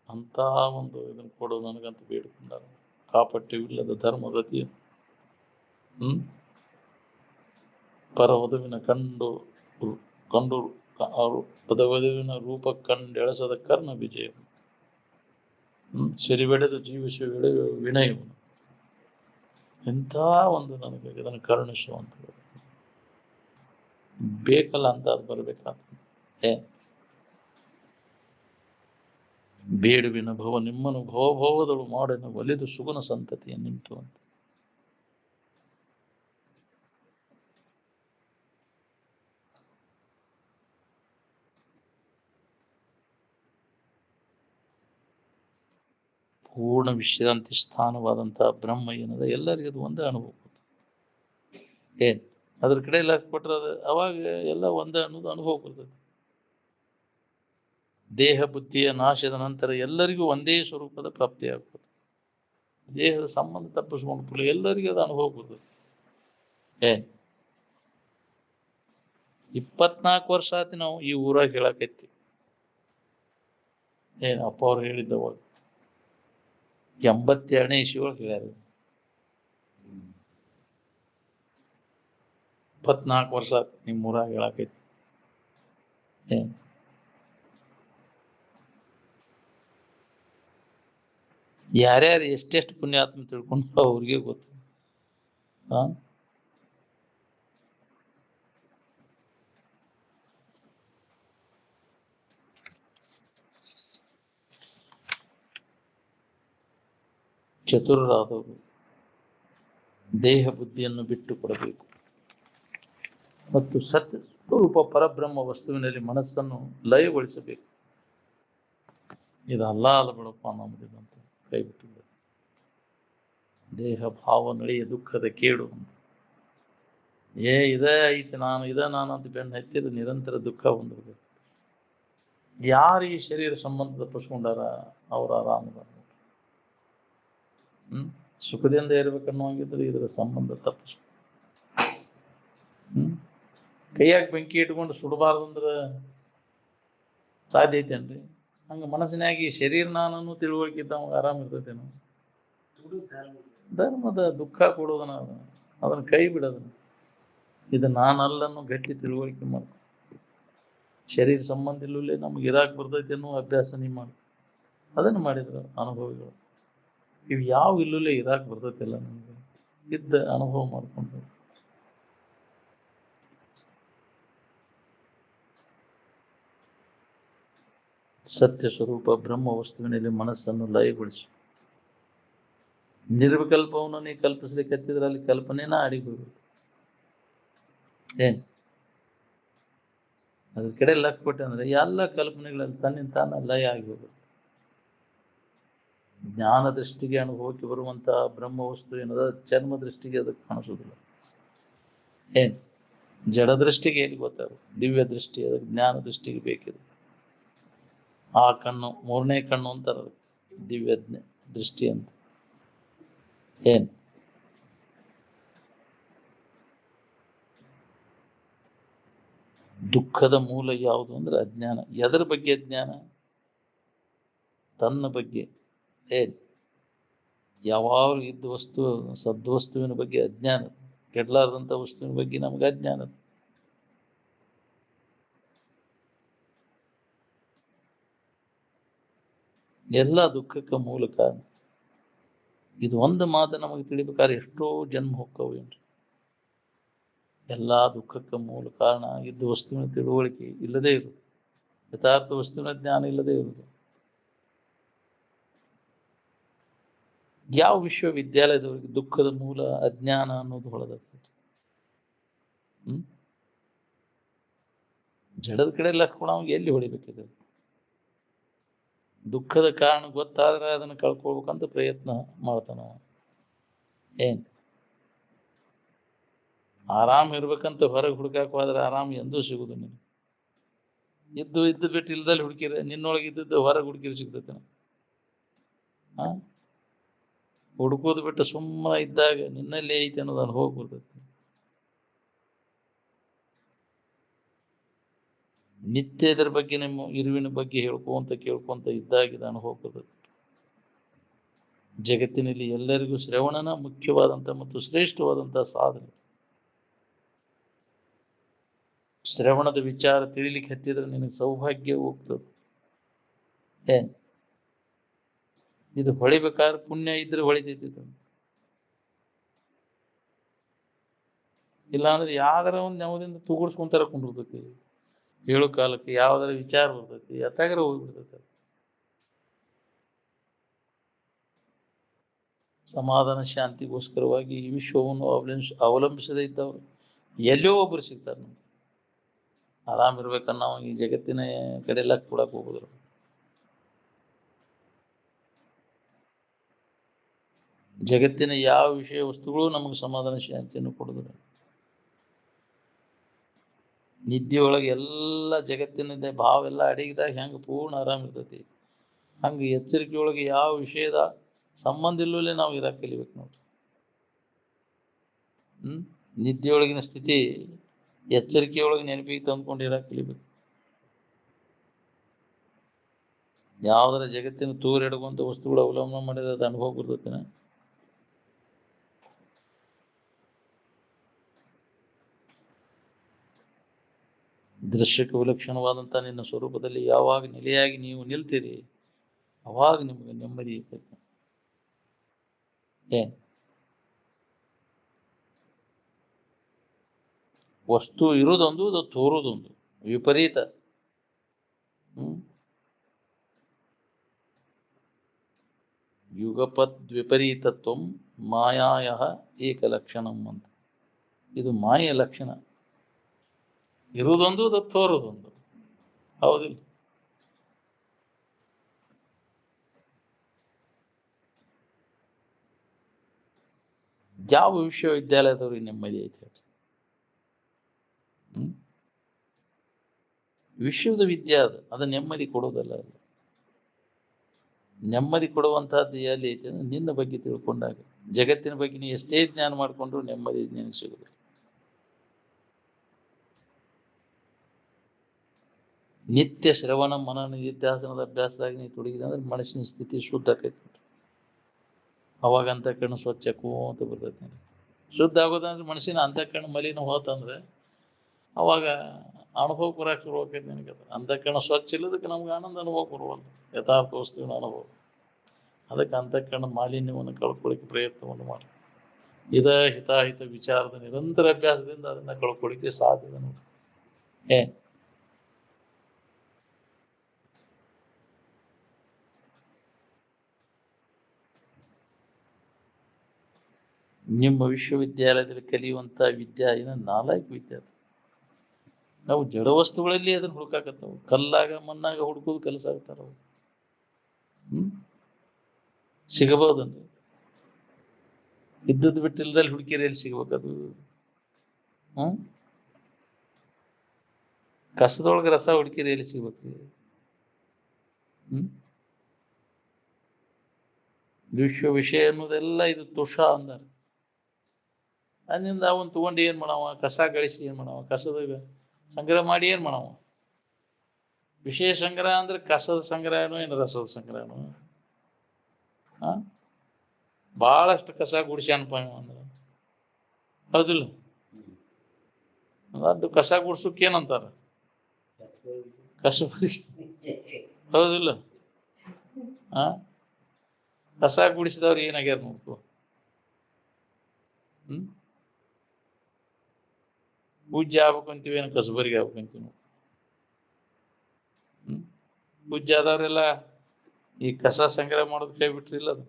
ಅಂತ ಒಂದು ಇದನ್ನು ಕೊಡು ನನಗಂತ ಬೇಡಿಕೊಂಡಾರ. ಕಾಪಟ್ಯವಿಲ್ಲದ ಧರ್ಮಗತಿಯನ್ನು ಪರವಧುವಿನ ಕಂಡು ಕಂಡು ಪದವಧುವಿನ ರೂಪ ಕಂಡೆಳಸದ ಕರ್ಣ ವಿಜಯ ಸಿರಿಬೆಡೆದು ಜೀವಿಸುವ ವಿನಯವನ್ನು ಎಂಥ ಒಂದು ನನಗೆ ಇದನ್ನು ಕರುಣಿಸುವಂತ ಬೇಕಲ್ಲ ಅಂತ ಅದು ಬರ್ಬೇಕಾಗ್ತದೆ. ಬೇಡುವಿನ ಭವ ನಿಮ್ಮನು ಭವಭವದಳು ಮಾಡನ್ನು ಒಲಿದು ಸುಗುಣ ಸಂತತಿಯ ನಿಂತು ಅಂತ. ಪೂರ್ಣ ವಿಶ್ರಾಂತಿ ಸ್ಥಾನವಾದಂತಹ ಬ್ರಹ್ಮ ಏನದ ಎಲ್ಲರಿಗೂ ಅದು ಒಂದೇ ಅನುಭವ. ಅದ್ರ ಕಡೆ ಎಲ್ಲ ಕೊಟ್ರೆ ಅದು ಅವಾಗ ಎಲ್ಲ ಒಂದೇ ಅನ್ನೋದು ಅನುಭವ ಬರ್ತದೆ. ದೇಹ ಬುದ್ಧಿಯ ನಾಶದ ನಂತರ ಎಲ್ಲರಿಗೂ ಒಂದೇ ಸ್ವರೂಪದ ಪ್ರಾಪ್ತಿಯಾಗ್ತದೆ. ದೇಹದ ಸಂಬಂಧ ತಪ್ಪಿಸ್ಕೊಂಡು ಎಲ್ಲರಿಗೂ ಅದು ಅನುಭವ ಬರ್ತದೆ. 24 ವರ್ಷ ಆತಿ ನಾವು ಈ ಊರಾಗ ಹೇಳಕೈತಿ. ಅಪ್ಪ ಅವ್ರು ಹೇಳಿದ್ದವಾಗ 82ನೇ ಇಸ್ವಿಯೊಳಗೆ ಹೇಳ್ಯಾರ. 24 ವರ್ಷ ಆತಿ ನಿಮ್ಮ ಊರಾಗ ಹೇಳಕೈತಿ. ಯಾರ್ಯಾರು ಎಷ್ಟೆಷ್ಟು ಪುಣ್ಯಾತ್ಮ ತಿಳ್ಕೊಂಡು ಅವ್ರಿಗೆ ಗೊತ್ತು. ಚತುರರಾದವರು ದೇಹ ಬುದ್ಧಿಯನ್ನು ಬಿಟ್ಟು ಕೊಡಬೇಕು ಮತ್ತು ಸತ್ಯ ಸ್ವರೂಪ ಪರಬ್ರಹ್ಮ ವಸ್ತುವಿನಲ್ಲಿ ಮನಸ್ಸನ್ನು ಲಯಗೊಳಿಸಬೇಕು. ಇದು ಅಲ್ಲ ಬಿಡಪ್ಪ ನಮ್ಮದಿದಂತ ಕೈ ಬಿಟ್ಟಿದ್ದ ದೇಹ ಭಾವ ನಡೆಯ ದುಃಖದ ಕೇಡು ಅಂತ ಇದೇ ಐತಿ ನಾನು ಅಂತ ಬೆನ್ನು ಹತ್ತಿದ ನಿರಂತರ ದುಃಖ ಹೊಂದಬೇಕು. ಯಾರು ಈ ಶರೀರ ಸಂಬಂಧ ತಪ್ಪಿಸ್ಕೊಂಡಾರ ಅವ್ರು ಆರಾಮದ ಸುಖದಿಂದ ಇರ್ಬೇಕನ್ನುವಂಗಿದ್ರೆ ಇದರ ಸಂಬಂಧ ತಪ್ಪಿಸ್ ಕೈಯಾಗ ಬೆಂಕಿ ಇಟ್ಕೊಂಡು ಸುಡಬಾರ್ದಂದ್ರ ಸಾಧ್ಯ ಐತೇನ್ರಿ? ಹಂಗ ಮನಸ್ಸಿನಾಗಿ ಶರೀರ ನಾನನ್ನು ತಿಳುವಳಿಕಿದ್ದ ಅವಾಗ ಆರಾಮ ಇರ್ತೈತೇನು? ಧರ್ಮದ ದುಃಖ ಕೊಡೋದನ ಅದನ್ನ ಕೈ ಬಿಡೋದನ್ನ ಇದು ನಾನಲ್ಲನ್ನು ಗಟ್ಟಿ ತಿಳುವಳಿಕೆ ಮಾಡ ಶರೀರ ಸಂಬಂಧ ಇಲ್ಲೇ ನಮ್ಗೆ ಇರಾಕ್ ಬರ್ತೈತಿ ಅನ್ನೋ ಅಭ್ಯಾಸ ನೀವು ಮಾಡಿ ಅದನ್ನು ಮಾಡಿದ್ರು ಅನುಭವಿಗಳು. ಇವು ಯಾವ ಇಲ್ಲೇ ಇರಾಕ್ ಬರ್ತೈತಿಲ್ಲ ನಮ್ಗೆ ಇದ್ದ ಅನುಭವ ಮಾಡ್ಕೊಂಡು ಸತ್ಯ ಸ್ವರೂಪ ಬ್ರಹ್ಮ ವಸ್ತುವಿನಲ್ಲಿ ಮನಸ್ಸನ್ನು ಲಯಗೊಳಿಸಿ ನಿರ್ವಿಕಲ್ಪವನ್ನು ನೀ ಕಲ್ಪಿಸ್ಲಿಕ್ಕೆ ಹತ್ತಿದ್ರೆ ಅಲ್ಲಿ ಕಲ್ಪನೆನ ಅಡಿಗೆ ಹೋಗ್ಬೇಕು. ಅದ್ರ ಕಡೆ ಲಕ್ ಕೊಟ್ಟೆ ಅಂದ್ರೆ ಎಲ್ಲ ಕಲ್ಪನೆಗಳಲ್ಲಿ ತನ್ನಿಂದ ತಾನ ಲಯ ಆಗಿ ಹೋಗುತ್ತೆ. ಜ್ಞಾನ ದೃಷ್ಟಿಗೆ ಅನುಭವಕ್ಕೆ ಬರುವಂತಹ ಬ್ರಹ್ಮ ವಸ್ತು ಏನದ ಚರ್ಮ ದೃಷ್ಟಿಗೆ ಅದಕ್ಕೆ ಕಾಣಿಸೋದಿಲ್ಲ. ಜಡ ದೃಷ್ಟಿಗೆ ಎಲ್ಲಿ ಗೊತ್ತಾಗ ದಿವ್ಯ ದೃಷ್ಟಿ ಅದಕ್ಕೆ ಜ್ಞಾನ ದೃಷ್ಟಿಗೆ ಬೇಕಿದೆ. ಆ ಕಣ್ಣು 3ನೇ ಕಣ್ಣು ಅಂತಾರ ದಿವ್ಯ ದೃಷ್ಟಿ ಅಂತ. ದುಃಖದ ಮೂಲ ಯಾವುದು ಅಂದ್ರೆ ಅಜ್ಞಾನ. ಎದರ ಬಗ್ಗೆ ಅಜ್ಞಾನ? ತನ್ನ ಬಗ್ಗೆ. ಯಾವಾಗ ಇದ್ದ ವಸ್ತು ಸದ್ವಸ್ತುವಿನ ಬಗ್ಗೆ ಅಜ್ಞಾನ, ಕೆಡ್ಲಾರ್ದಂಥ ವಸ್ತುವಿನ ಬಗ್ಗೆ ನಮ್ಗೆ ಅಜ್ಞಾನ. ಎಲ್ಲ ದುಃಖಕ್ಕೆ ಮೂಲ ಕಾರಣ ಇದು. ಒಂದು ಮಾತು ನಮಗೆ ತಿಳಿಬೇಕಾದ್ರೆ ಎಷ್ಟೋ ಜನ್ಮ ಹೊಕ್ಕವೇನ್ರಿ. ಎಲ್ಲಾ ದುಃಖಕ್ಕೆ ಮೂಲ ಕಾರಣ ಇದ್ದ ವಸ್ತುವಿನ ತಿಳುವಳಿಕೆ ಇಲ್ಲದೆ ಇರುವುದು, ಯಥಾರ್ಥ ವಸ್ತುವಿನ ಜ್ಞಾನ ಇಲ್ಲದೆ ಇರುವುದು. ಯಾವ ವಿಶ್ವವಿದ್ಯಾಲಯದವರಿಗೆ ದುಃಖದ ಮೂಲ ಅಜ್ಞಾನ ಅನ್ನೋದು ಹೊಳದೈತಿ. ಜಡದ ಕಡೆ ಲಕ್ಷ್ಮಣ ಎಲ್ಲಿ ಹೊಳಿಬೇಕಿದೆ? ದುಃಖದ ಕಾರಣ ಗೊತ್ತಾದ್ರೆ ಅದನ್ನು ಕಳ್ಕೊಳ್ಬೇಕಂತ ಪ್ರಯತ್ನ ಮಾಡ್ತಾನ. ಆರಾಮ್ ಇರ್ಬೇಕಂತ ಹೊರಗೆ ಹುಡುಕಾಕ ಹೋದ್ರೆ ಆರಾಮ್ ಎಂದೂ ಸಿಗುದು. ನೀನು ಇದ್ದು ಬಿಟ್ಟು ಇಲ್ದಲ್ಲಿ ಹುಡುಕಿರ ನಿನ್ನೊಳಗೆ ಇದ್ದದ್ದು ಹೊರಗೆ ಹುಡುಕಿರಿ ಸಿಗ್ತೈತೆ. ಹುಡುಕೋದು ಬಿಟ್ಟು ಸುಮ್ಮನೆ ಇದ್ದಾಗ ನಿನ್ನಲ್ಲಿ ಐತೆ ಅನ್ನೋದು ಅನುಭವ ಬರ್ತೈತಿ. ನಿತ್ಯ ಇದರ ಬಗ್ಗೆ ನಿಮ್ಮ ಇರುವಿನ ಬಗ್ಗೆ ಕೇಳ್ಕೊಂತ ಇದ್ದಾಗಿದ ಅನುಭವ ಬರ್ತದೆ. ಜಗತ್ತಿನಲ್ಲಿ ಎಲ್ಲರಿಗೂ ಶ್ರವಣನ ಮುಖ್ಯವಾದಂಥ ಮತ್ತು ಶ್ರೇಷ್ಠವಾದಂತಹ ಸಾಧನೆ. ಶ್ರವಣದ ವಿಚಾರ ತಿಳಿಲಿಕ್ಕೆ ಹತ್ತಿದ್ರೆ ನಿನಗೆ ಸೌಭಾಗ್ಯ ಹೋಗ್ತದೆ. ಏನ್ ಇದು ಹೊಳಿಬೇಕಾದ್ರೆ ಪುಣ್ಯ ಇದ್ರೆ ಹೊಳಿತೈತಿ. ಇಲ್ಲಾಂದ್ರೆ ಯಾವ್ದಾರ ಒಂದು ನೆವದಿಂದ ತೂಗುಡ್ಸ್ಕೊಂತಾರ ಕುಂಡಿರ್ತೈತಿ. ಹೇಳೋ ಕಾಲಕ್ಕೆ ಯಾವ್ದಾರ ವಿಚಾರ ಬರ್ತೈತಿ, ಅತ್ತಾಗರ ಹೋಗ್ಬಿಡ್ತೈತಿ. ಸಮಾಧಾನ ಶಾಂತಿಗೋಸ್ಕರವಾಗಿ ಈ ವಿಶ್ವವನ್ನು ಅವಲಂಬಿಸದೇ ಇದ್ದವರು ಎಲ್ಲೋ ಒಬ್ರು ಸಿಗ್ತಾರೆ. ನಮ್ಗೆ ಆರಾಮಿರ್ಬೇಕನ್ನ ನಾವು ಈ ಜಗತ್ತಿನ ಕಡೆಲ್ಲ ಕೊಡಕ್ ಹೋಗುದ್ರು. ಜಗತ್ತಿನ ಯಾವ ವಿಷಯ ವಸ್ತುಗಳು ನಮಗೆ ಸಮಾಧಾನ ಶಾಂತಿಯನ್ನು ಕೊಡುದ್ರು. ನಿದ್ದೆಯೊಳಗೆ ಎಲ್ಲ ಜಗತ್ತಿನ ಭಾವ ಎಲ್ಲ ಅಡಗಿದಾಗ ಹೆಂಗ ಪೂರ್ಣ ಆರಾಮ ಇರ್ತೈತಿ, ಹಂಗ ಎಚ್ಚರಿಕೆಯೊಳಗೆ ಯಾವ ವಿಷಯದ ಸಂಬಂಧ ಇಲ್ಲವಲ್ಲೇ ನಾವು ಇರಾಕ್ ಕಲಿಬೇಕು ನೋಡ್ರಿ. ನಿದ್ದೆಯೊಳಗಿನ ಸ್ಥಿತಿ ಎಚ್ಚರಿಕೆಯೊಳಗೆ ನೆನಪಿಗೆ ತಂದ್ಕೊಂಡು ಇರಾಕ್ ಕಲಿಬೇಕು. ಯಾವ್ದಾರ ಜಗತ್ತಿನ ತೂರಿಡುವಂತ ವಸ್ತುಗಳು ಅವಲಂಬನೆ ಮಾಡಿದ್ರೆ ಅದು ಅನುಭವ ಬರ್ತೈತಿನ. ದೃಶ್ಯಕ್ಕೆ ವಿಲಕ್ಷಣವಾದಂಥ ನಿನ್ನ ಸ್ವರೂಪದಲ್ಲಿ ಯಾವಾಗ ನೆಲೆಯಾಗಿ ನೀವು ನಿಲ್ತೀರಿ ಅವಾಗ ನಿಮಗೆ ನೆಮ್ಮದಿ ಇರ್ತೈತಿ. ಏನ್ ವಸ್ತು ಇರುವುದೊಂದು, ಅದು ತೋರುವುದೊಂದು ವಿಪರೀತ. ಯುಗಪದ್ ವಿಪರೀತತ್ವಂ ಮಾಯಾಯ ಏಕಲಕ್ಷಣಂ ಅಂತ. ಇದು ಮಾಯೆಯ ಲಕ್ಷಣ. ಇರುವುದೊಂದು, ಅದು ತೋರುವುದೊಂದು. ಹೌದಿಲ್ಲ? ಯಾವ ವಿಶ್ವವಿದ್ಯಾಲಯದವ್ರಿಗೆ ನೆಮ್ಮದಿ ಐತೆ? ವಿಶ್ವದ ವಿದ್ಯೆ ಅದು ನೆಮ್ಮದಿ ಕೊಡೋದಲ್ಲ. ಅದು ನೆಮ್ಮದಿ ಕೊಡುವಂತಹದ್ದು ಎಲ್ಲಿ ಐತೆ ಅಂದ್ರೆ ನಿನ್ನ ಬಗ್ಗೆ ತಿಳ್ಕೊಂಡಾಗ. ಜಗತ್ತಿನ ಬಗ್ಗೆ ನೀ ಎಷ್ಟೇ ಜ್ಞಾನ ಮಾಡ್ಕೊಂಡ್ರು ನೆಮ್ಮದಿ ನಿನಗೆ ಸಿಗುದು. ನಿತ್ಯ ಶ್ರವಣ ಮನನ ನಿತ್ಯಾಸನದ ಅಭ್ಯಾಸದಾಗ ನೀ ತೊಡಗಿದೆ ಅಂದ್ರೆ ಮನಸ್ಸಿನ ಸ್ಥಿತಿ ಶುದ್ಧ ಆಕೈತಿ. ಅವಾಗ ಅಂತಃಕರಣ ಸ್ವಚ್ಛ ಕೂತ ಬರ್ತೈತಿ. ಶುದ್ಧ ಆಗೋದಂದ್ರೆ ಮನಸ್ಸಿನ ಅಂತಃಕರಣ ಮಲಿನ ಹೋತಂದ್ರೆ ಅವಾಗ ಅನುಭವ ಬರಕ್ಕೆ ಶುರು ಆಕೈತಿ ನಿನಗೆ. ಅಂತಃಕರಣ ಸ್ವಚ್ಛ ಇಲ್ಲದಕ್ಕೆ ನಮ್ಗೆ ಆನಂದ ಅನುಭವ ಬರುವಲ್ಲ, ಯಥಾರ್ಥ ವಸ್ತುವಿನ ಅನುಭವ. ಅದಕ್ಕೆ ಅಂತಃಕರಣ ಮಾಲಿನ್ಯವನ್ನು ಕಳ್ಕೊಳ್ಳಿಕ್ಕೆ ಪ್ರಯತ್ನವನ್ನು ಮಾಡಿ. ಇದ ಹಿತಾಹಿತ ವಿಚಾರದ ನಿರಂತರ ಅಭ್ಯಾಸದಿಂದ ಅದನ್ನ ಕಳ್ಕೊಳ್ಳಿಕ್ಕೆ ಸಾಧ್ಯದ ನೋಡಿ. ನಿಮ್ಮ ವಿಶ್ವವಿದ್ಯಾಲಯದಲ್ಲಿ ಕಲಿಯುವಂತ ವಿದ್ಯಾ ಏನ ನಾಲ್ಕು ವಿದ್ಯೆ. ನಾವು ಜಡ ವಸ್ತುಗಳಲ್ಲಿ ಅದನ್ನ ಹುಡುಕಾಕತ್ತವು. ಕಲ್ಲಾಗ ಮಣ್ಣಾಗ ಹುಡುಕೋದು ಕೆಲಸ ಆಗ್ತಾರ. ಸಿಗಬಹುದನ್ನು ಇದ್ದದ್ದು ಬಿಟ್ಟಿಲ್ದಲ್ಲಿ ಹುಡುಕಿರಿ ಎಲ್ಲಿ ಸಿಗ್ಬೇಕದು? ಕಸದೊಳಗೆ ರಸ ಹುಡುಕಿರಿ ಎಲ್ಲಿ ಸಿಗ್ಬೇಕು? ವಿಶ್ವ ವಿಷಯ ಅನ್ನೋದೆಲ್ಲ ಇದು ತುಷ ಅಂದಾರೆ. ಅದರಿಂದ ಅವನ್ ತಗೊಂಡು ಏನ್ ಮಾಡವ? ಕಸ ಗಳಿಸಿ ಏನ್ ಮಾಡವ? ಕಸದ ಸಂಗ್ರಹ ಮಾಡಿ ಏನ್ ಮಾಡವ? ವಿಷಯ ಸಂಗ್ರಹ ಅಂದ್ರೆ ಕಸದ ಸಂಗ್ರಹನೋ ಏನು ರಸದ ಸಂಗ್ರಹನೋ? ಬಹಳಷ್ಟು ಕಸ ಗುಡಿಸ್ಯಾನಪ್ಪ ಅಂದ್ರೆ. ಹೌದಿಲ್ಲ? ಅದು ಕಸ ಗುಡ್ಸಕ್ ಏನಂತಾರ? ಕಸಬರಿ. ಹೌದಿಲ್ಲ? ಕಸ ಗುಡಿಸಿದವ್ರು ಏನಾಗ್ಯಾರ ನೋಡ್ಕೊ. ಪೂಜ್ಯ ಆಗ್ಬೇಕಂತೀವಿ, ಏನು ಕಸಬರಿಗೆ ಆಗ್ಬೇಕಂತೀವಿ ನಾವು. ಪೂಜ್ಯ ಆದವ್ರೆಲ್ಲ ಈ ಕಸ ಸಂಗ್ರಹ ಮಾಡೋದ್ ಕೈ ಬಿಟ್ರಿಲ್ಲ. ಅದು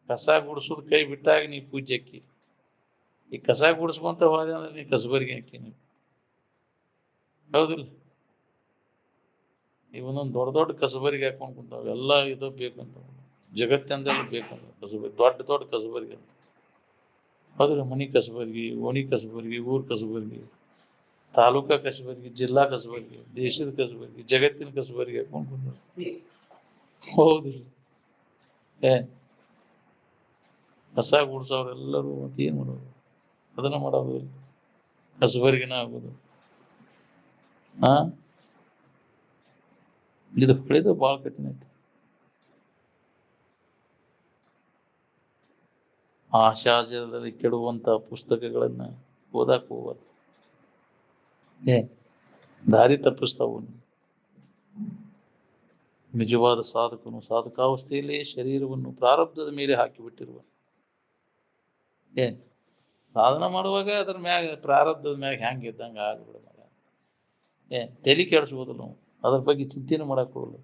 ಕಸ ಗುಡಿಸೋದ್ ಕೈ ಬಿಟ್ಟಾಗ ನೀ ಪೂಜ್ಯ ಅಕ್ಕಿ. ಈ ಕಸ ಗುಡಿಸ್ಕೊಂತ ಹೋದೆ ಅಂದ್ರೆ ನೀ ಕಸಬರಿಗೆ ಅಕ್ಕಿ ನೀವು. ಹೌದಿಲ್ಲ? ಇವನೊಂದು ದೊಡ್ಡ ದೊಡ್ಡ ಕಸಬರಿಗೆ ಹಾಕೊಂಡ್ ಕುಂತಾವ. ಎಲ್ಲ ಇದು ಬೇಕಂತ ಜಗತ್ತಿಂದೆಲ್ಲ ಬೇಕಂತ ಕಸಬರಿ, ದೊಡ್ಡ ದೊಡ್ಡ ಕಸಬರಿಗೆ ಅಂತ. ಹೌದಿಲ್ಲ? ಮನಿ ಕಸಬರ್ಗಿ, ಓಣಿ ಕಸಬರ್ಗಿ, ಊರ್ ಕಸಬರ್ಗಿ, ತಾಲೂಕಾ ಕಸಬರ್ಗಿ, ಜಿಲ್ಲಾ ಕಸಬರ್ಗಿ, ದೇಶದ ಕಸಬರ್ಗಿ, ಜಗತ್ತಿನ ಕಸಬರ್ಗಿ ಹಾಕೊಂಡ್ ಕುಂತಾವ. ಹೌದಿಲ್ಲ? ಕಸ ಗುಡ್ಸವ್ರೆಲ್ಲರೂ ಮತ್ತೆ ಏನ್ ಮಾಡೋದು? ಅದನ್ನ ಮಾಡೋದು ಕಸಬರ್ಗಿನ ಆಗೋದು. ಹಾ, ಇದು ಹೊಳಿದು ಬಹಳ ಕಠಿಣ ಐತಿ. ಆಶಾಜದಲ್ಲಿ ಕೆಡುವಂತ ಪುಸ್ತಕಗಳನ್ನ ಓದಾಕ್ ಹೋಗೋದು ದಾರಿ ತಪ್ಪಿಸ್ತಾವು. ನಿಜವಾದ ಸಾಧಕನು ಸಾಧಕಾವಸ್ಥೆಯಲ್ಲಿ ಶರೀರವನ್ನು ಪ್ರಾರಬ್ಧದ ಮೇಲೆ ಹಾಕಿಬಿಟ್ಟಿರುವ ಸಾಧನ ಮಾಡುವಾಗ ಅದ್ರ ಮ್ಯಾಗ ಪ್ರಾರಬ್ಧದ ಮ್ಯಾಗ ಹೆಂಗ ಇದ್ದಂಗ ಆಗ್ಬಿಡ ತಲೆ ಕೆಡಿಸ್ಬೋದಿಲ್ಲ ನಾವು, ಅದ್ರ ಬಗ್ಗೆ ಚಿಂತನೆ ಮಾಡಕ್ ಹೋಗಲ್ಲ.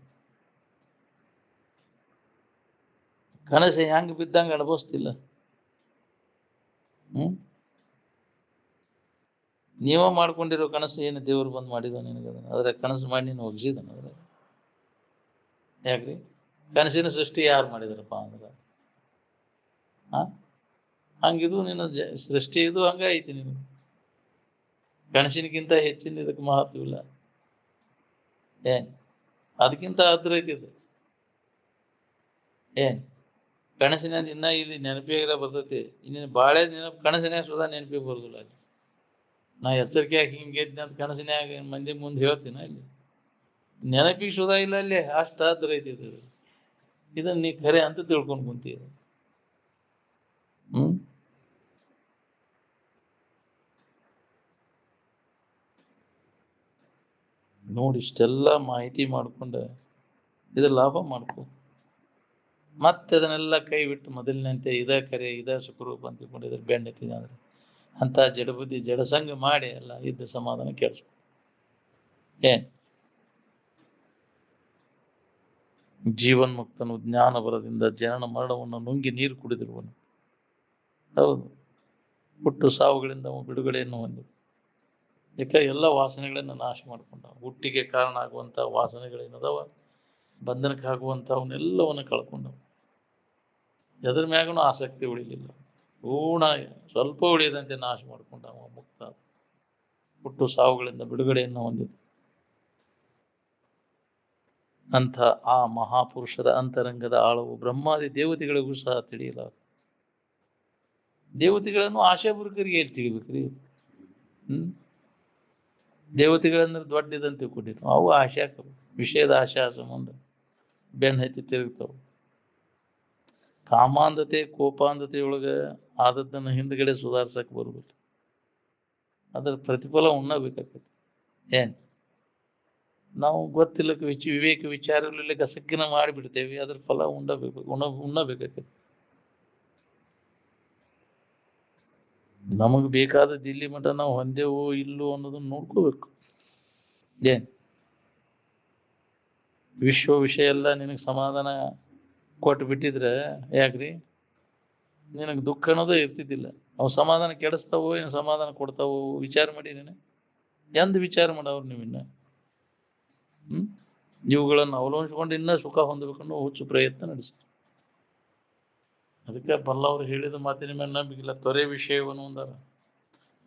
ಕನಸು ಹೆಂಗ ಬಿದ್ದಂಗ ಅನುಭವಿಸ್ತಿಲ್ಲ. ನೀವ ಮಾಡ್ಕೊಂಡಿರೋ ಕನಸು ಏನು ದೇವ್ರು ಬಂದ್ ಮಾಡಿದ ನಿನಗದ, ಅದ್ರ ಕನಸು ಮಾಡಿ ನೀನು ಒಗ್ಸಿದನ ಅದ್ರ ಯಾಕ್ರಿ? ಕನಸಿನ ಸೃಷ್ಟಿ ಯಾರು ಮಾಡಿದಾರಪ್ಪ ಅಂದ್ರ ಹಂಗಿದು ನಿನ್ನ ಸೃಷ್ಟಿ ಇದು ಹಂಗ ಐತಿ. ನೀನು ಕನಸಿನಕ್ಕಿಂತ ಹೆಚ್ಚಿನ ಇದಕ್ಕೆ ಮಹತ್ವ ಇಲ್ಲ. ಅದಕ್ಕಿಂತ ಅದ್ರ ಐತಿ ಇದು. ಕನಸಿನ ಇನ್ನ ಇಲ್ಲಿ ನೆನಪಿಯಾಗಿರ ಬರ್ತೈತಿ. ಇನ್ನೇನು ಬಾಳೆ ನೆನಪು ಕನಸಿನ್ಯಾಗ ಸುಧಾ ನೆನಪಿಗೆ ಬರುದಿಲ್ಲ. ಅಲ್ಲಿ ನಾ ಎಚ್ಚರಿಕೆಯಾಗಿ ಹಿಂಗೆದ್ದೆ ಅಂತ ಕನಸಿನ್ಯಾಗ ಮಂದಿ ಮುಂದೆ ಹೇಳ್ತೀನ ಇಲ್ಲಿ ನೆನಪಿಗೆ ಸುಧಾ ಇಲ್ಲ. ಅಲ್ಲಿ ಅಷ್ಟ ಅದ್ರ ಐತಿ ಇದು. ಇದನ್ನ ನೀ ಖರೆ ಅಂತ ತಿಳ್ಕೊಂಡ್ ಕುಂತೀಯ. ನೋಡಿ ಇಷ್ಟೆಲ್ಲ ಮಾಹಿತಿ ಮಾಡ್ಕೊಂಡ ಇದ್ರ ಲಾಭ ಮಾಡ್ಕೊ. ಮತ್ತೆ ಅದನ್ನೆಲ್ಲ ಕೈ ಬಿಟ್ಟು ಮೊದಲಿನಂತೆ ಇದ ಕರೆ ಇದ ಸುಖರೂಪ ಅಂತ ತಿಳ್ಕೊಂಡು ಇದ್ರ ಬೆಣ್ಣೆತ್ತಿದ ಅಂದ್ರೆ ಅಂತ ಜಡಬುದ್ಧಿ ಜಡಸಂಗ ಮಾಡಿ ಎಲ್ಲ ಇದ್ದ ಸಮಾಧಾನ ಕೆಡ್ಸು. ಜೀವನ್ಮುಕ್ತನು ಜ್ಞಾನ ಬಲದಿಂದ ಜನನ ಮರಣವನ್ನು ನುಂಗಿ ನೀರು ಕುಡಿದಿರುವನು. ಹೌದು, ಹುಟ್ಟು ಸಾವುಗಳಿಂದ ಅವನು ಬಿಡುಗಡೆಯನ್ನು ಹೊಂದಿದ. ಯಾಕೆ ಎಲ್ಲ ವಾಸನೆಗಳನ್ನ ನಾಶ ಮಾಡ್ಕೊಂಡ. ಹುಟ್ಟಿಗೆ ಕಾರಣ ಆಗುವಂತ ವಾಸನೆಗಳೇನದವ, ಬಂಧನಕ್ಕೆ ಆಗುವಂತ ಅವನ್ನೆಲ್ಲವನ್ನ ಕಳ್ಕೊಂಡವ. ಎದ್ರ ಮ್ಯಾಗನು ಆಸಕ್ತಿ ಉಳಿಲಿಲ್ಲ. ಪೂರ್ಣ ಸ್ವಲ್ಪ ಉಳಿಯದಂತೆ ನಾಶ ಮಾಡ್ಕೊಂಡ ಅವ ಮುಕ್ತ. ಹುಟ್ಟು ಸಾವುಗಳಿಂದ ಬಿಡುಗಡೆಯನ್ನು ಹೊಂದಿದ ಅಂತ ಆ ಮಹಾಪುರುಷರ ಅಂತರಂಗದ ಆಳವು ಬ್ರಹ್ಮಾದಿ ದೇವತೆಗಳಿಗೂ ಸಹ ತಿಳಿಯಲಾರ. ದೇವತೆಗಳನ್ನು ಆಶಾಪುರಕರಿಗೆ ಎಲ್ಲಿ ತಿಳಿಬೇಕ್ರಿ? ದೇವತೆಗಳಂದ್ರೆ ದೊಡ್ಡದಂತೆ ಕೊಟ್ಟಿರು. ಅವು ಆಶಾಕರು, ವಿಷಯದ ಆಶಾ ಸಂಬಂಧ ಬೆನ್ನ ಹತ್ತಿ ತಿರುಗ್ತಾವ. ಕಾಮಾಂಧತೆ ಕೋಪಾಂಧತೆಯೊಳಗ ಆದದ್ದನ್ನು ಹಿಂದ್ಗಡೆ ಸುಧಾರ್ಸಕ್ ಬರುದಿಲ್ಲ. ಅದರ ಪ್ರತಿಫಲ ಉಣ್ಣಬೇಕಾಗ್ತದೆ. ನಾವು ಗೊತ್ತಿಲ್ಲಕ್ಕೆ ವಿವೇಕ ವಿಚಾರಗಳಲ್ಲಿ ಗಸಕ್ಕಿನ ಮಾಡಿಬಿಡ್ತೇವೆ. ಅದ್ರ ಫಲ ಉಣ್ಣಬೇಕಾಗ್ತದೆ. ನಮಗ್ ಬೇಕಾದ ದಿಲ್ಲಿ ಮಠ ನಾವು ಹೊಂದೇವೋ ಇಲ್ಲೋ ಅನ್ನೋದನ್ನ ನೋಡ್ಕೋಬೇಕು. ವಿಶ್ವ ವಿಷಯ ಎಲ್ಲ ನಿನಗ್ ಸಮಾಧಾನ ಕೊಟ್ಟು ಬಿಟ್ಟಿದ್ರೆ ಯಾಕ್ರಿ? ನಿನಗ್ ದುಃಖ ಅನ್ನೋದು ಇರ್ತಿದ್ದಿಲ್ಲ. ಅವು ಸಮಾಧಾನ ಕೆಡಿಸ್ತಾವೋ ಏನು ಸಮಾಧಾನ ಕೊಡ್ತಾವೋ ವಿಚಾರ ಮಾಡಿ. ನೀನು ಎಂದ್ ವಿಚಾರ ಮಾಡವ್ರು ನೀವಿನ್ನ ಇವುಗಳನ್ನು ಅವಲಂಬಿಸಿಕೊಂಡು ಇನ್ನ ಸುಖ ಹೊಂದಬೇಕನ್ನೋ ಹುಚ್ಚು ಪ್ರಯತ್ನ ನಡೆಸಿ. ಅದಕ್ಕೆ ಬಲ್ಲವ್ರು ಹೇಳಿದ ಮಾತಿನ ಮೇಲೆ ನಂಬಿಕಿಲ್ಲ. ತೊರೆ ವಿಷಯವನ್ನು ಅಂದಾರ,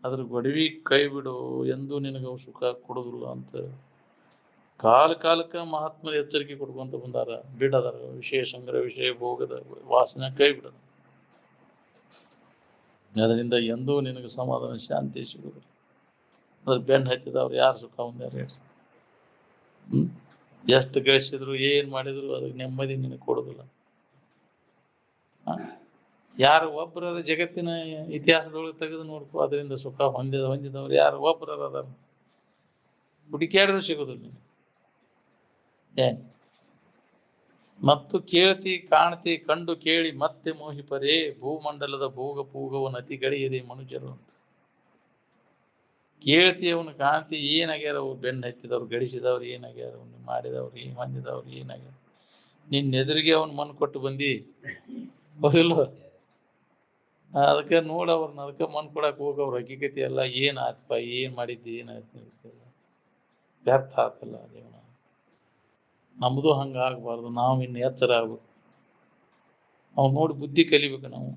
ಅದ್ರ ಗೊಡವಿ ಕೈ ಬಿಡು ಎಂದೂ ನಿನಗ ಸುಖ ಕೊಡುದಿಲ್ಲ ಅಂತ ಕಾಲಕ್ಕ ಮಹಾತ್ಮರು ಎಚ್ಚರಿಕೆ ಕೊಡ್ಕೊಂತ ಬಂದಾರ. ಬಿಡದಾರ ವಿಷಯ ಸಂಗ್ರಹ, ವಿಷಯ ಭೋಗದ ವಾಸನೆ ಕೈ ಬಿಡದ. ಅದರಿಂದ ಎಂದೂ ನಿನಗೆ ಸಮಾಧಾನ ಶಾಂತಿ ಸಿಗುದಿಲ್ಲ. ಅದ್ರ ಬೆನ್ನು ಹತ್ತಿದವ್ರು ಯಾರು ಸುಖ ಹೊಂದಾರ? ಎಷ್ಟು ಗಳಿಸಿದ್ರು ಏನ್ ಮಾಡಿದ್ರು ಅದಕ್ಕೆ ನೆಮ್ಮದಿ ನಿನಗೆ ಕೊಡುದಿಲ್ಲ. ಯಾರು ಒಬ್ಬರ ಜಗತ್ತಿನ ಇತಿಹಾಸದೊಳಗೆ ತೆಗೆದು ನೋಡ್ಕೊ, ಅದರಿಂದ ಸುಖ ಹೊಂದಿದವ್ರು ಯಾರು ಒಬ್ಬರ ಅದಾರ? ಹುಡುಕ್ಯಾಡ್ರೂ ಸಿಗುದಿಲ್ಲ. ಮತ್ತು ಕೇಳ್ತಿ ಕಾಣ್ತಿ ಕಂಡು ಕೇಳಿ ಮತ್ತೆ ಮೋಹಿಪರೇ, ಭೂಮಂಡಲದ ಭೋಗ ಪೂಗವನ ಅತಿ ಗಳಿಯದೆ ಮನುಜರು ಅಂತ. ಕೇಳ್ತಿ ಅವನು ಕಾಣ್ತಿ ಏನಾಗ್ಯಾರ? ಅವು ಬೆನ್ನು ಹತ್ತಿದವ್ರು, ಗಳಿಸಿದವ್ರು ಏನಾಗ್ಯಾರ? ಅವನು ಮಾಡಿದವ್ರು ಹೊಂದಿದವ್ರು ಏನಾಗ್ಯಾರ? ನಿನ್ನ ಎದುರಿಗೆ ಅವನ್ ಮಣ್ಣು ಕೊಟ್ಟು ಬಂದಿ ಹೌದಿಲ್ಲ? ಅದಕ್ಕೆ ನೋಡವ್ರನ್ನ, ಅದಕ್ಕೆ ಮಣ್ಣು ಕೊಡಕ್ ಹೋಗವ್ರ ಹಕ್ಕಿಕತಿ ಎಲ್ಲ ಏನ್ ಆತ್ಪ, ಏನ್ ಮಾಡಿದ್ದಿ, ಏನಾಯ್ತು ವ್ಯರ್ಥ ಆತಲ್ಲ ಜೀವನ. ನಮ್ದು ಹಂಗ ಆಗ್ಬಾರ್ದು. ನಾವು ಇನ್ನು ಎಚ್ಚರ ಆಗ್ಬೇಕು. ಅವ್ರು ನೋಡಿ ಬುದ್ಧಿ ಕಲಿಬೇಕು. ನಾವು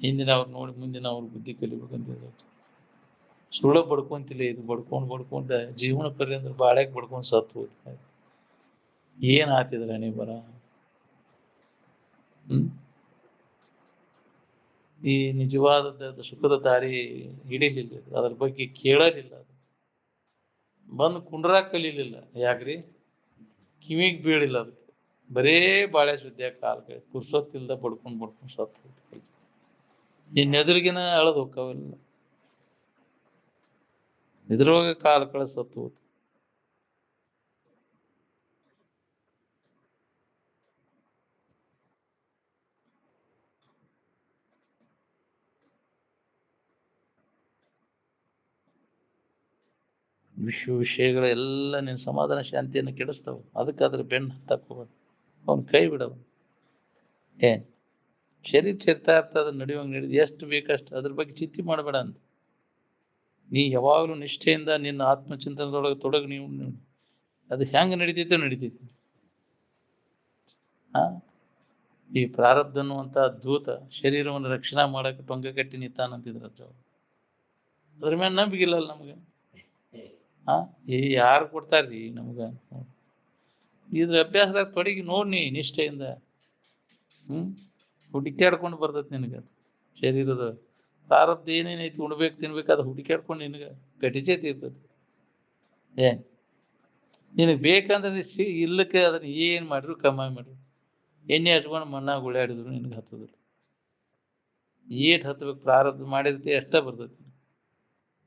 ಹಿಂದಿನ ಅವ್ರು ನೋಡಿ ಮುಂದಿನ ಅವ್ರು ಬುದ್ಧಿ ಕಲಿಬೇಕಂತ ಸುಳ್ಳ ಬಡ್ಕೊಂತಿಲ್ಲ. ಇದು ಬಡ್ಕೊಂಡ್ ಜೀವನ ಪರ್ಯಂತ ಬಾಳ್ಯಾಗ ಬಡ್ಕೊಂಡ್ ಸತ್ತು ಹೋಗ್ತಾ ಏನ್ ಆತಿದ್ರ ನೀ ಬರ ಈ ನಿಜವಾದ ಸುಖದ ದಾರಿ ಹಿಡಿಲಿಲ್ಲ. ಅದ್ರ ಬಗ್ಗೆ ಕೇಳಲಿಲ್ಲ. ಬಂದು ಕುಂಡ್ರಾಕ್ ಕಲೀಲಿಲ್ಲ. ಯಾಕ್ರಿ? ಕಿವಿಗ್ ಬೀಳಿಲ್ಲ ಅದಕ್ಕೆ. ಬರೇ ಬಾಳೆ ಸುದ್ದಿಯಾಗ ಕಾಲ್ ಕೈ ಪುರ್ಸೊತ್ತಿಲ್ದ ಬಡ್ಕೊಂಡ್ ಸತ್ತು ಹೋಯ್ತು. ಇನ್ನೆದುರಿಗಿನ ಅಳದು ಹೋಕ್ಕವೆಲ್ಲ. ಇದ್ರೊಳಗೆ ಕಾಲ್ ಕಳ ಸತ್ತು ಹೋತು. ವಿಷಯಗಳೆಲ್ಲ ನಿನ್ನ ಸಮಾಧಾನ ಶಾಂತಿಯನ್ನು ಕೆಡಿಸ್ತಾವ. ಅದಕ್ಕೆ ಅದ್ರ ಬೆನ್ನು ಹತ್ತಕೋಬಾರ್ದು. ಅವ್ನ ಕೈ ಬಿಡವ. ಏನ್ ಶರೀರ ಚರ್ತಾ ಇರ್ತ ಅದ್ರ ನಡೆಯುವಂಗೆ ನಡೆದು ಎಷ್ಟು ಬೇಕಷ್ಟು ಅದ್ರ ಬಗ್ಗೆ ಚಿಂತೆ ಮಾಡಬೇಡ ಅಂತ. ನೀ ಯಾವಾಗಲೂ ನಿಷ್ಠೆಯಿಂದ ನಿನ್ನ ಆತ್ಮಚಿಂತನದೊಳಗೆ ತೊಡಗಿ ನೀವು ಅದು ಹೆಂಗೆ ನಡೀತೈತೋ ನಡೀತೈತಿ. ಆ ಈ ಪ್ರಾರಬ್ಧ ಅನ್ನುವಂಥ ದೂತ ಶರೀರವನ್ನು ರಕ್ಷಣಾ ಮಾಡಕ್ಕೆ ಟೊಂಗೆ ಕಟ್ಟಿ ನಿಂತಾನಂತಿದ್ರ ಅದ್ರ ಮೇಲೆ ನಂಬಿಕಿಲ್ಲ ನಮ್ಗೆ. ಯಾರು ಕೊಡ್ತಾರ್ರಿ ನಮ್ಗ? ಇದ್ರ ಅಭ್ಯಾಸದಾಗ ತೊಡಗಿ ನೋಡ್ನಿ ನಿಷ್ಠೆಯಿಂದ. ಹುಡುಕ್ಯಾಡ್ಕೊಂಡು ಬರ್ತೈತಿ ನಿನಗ ಶರೀರದ ಪ್ರಾರಬ್ಧ ಏನೇನೈತಿ ಉಣ್ಬೇಕು ತಿನ್ಬೇಕು ಅದು ಹುಡುಕ್ಯಾಡ್ಕೊಂಡು ನಿನಗ ಗಟಿಚೇತಿ ಇರ್ತದೆ. ಏನ್ ನಿನಗ್ ಬೇಕಂದ್ರೆ ಇಲ್ಲಕ್ಕೆ ಅದನ್ನ ಏನ್ ಮಾಡ್ರು ಕಮ್ಮಿ ಮಾಡ್ರು ಎಣ್ಣೆ ಹಚ್ಕೊಂಡು ಮಣ್ಣಾಗ ಗುಳ್ಯಾಡಿದ್ರು ನಿನಗೆ ಹತ್ತದಿಲ್ಲ. ಏಟ್ ಹತ್ಬೇಕು ಪ್ರಾರಬ್ಧ ಮಾಡಿರ್ತಿ ಅಷ್ಟ ಬರ್ತೈತಿ.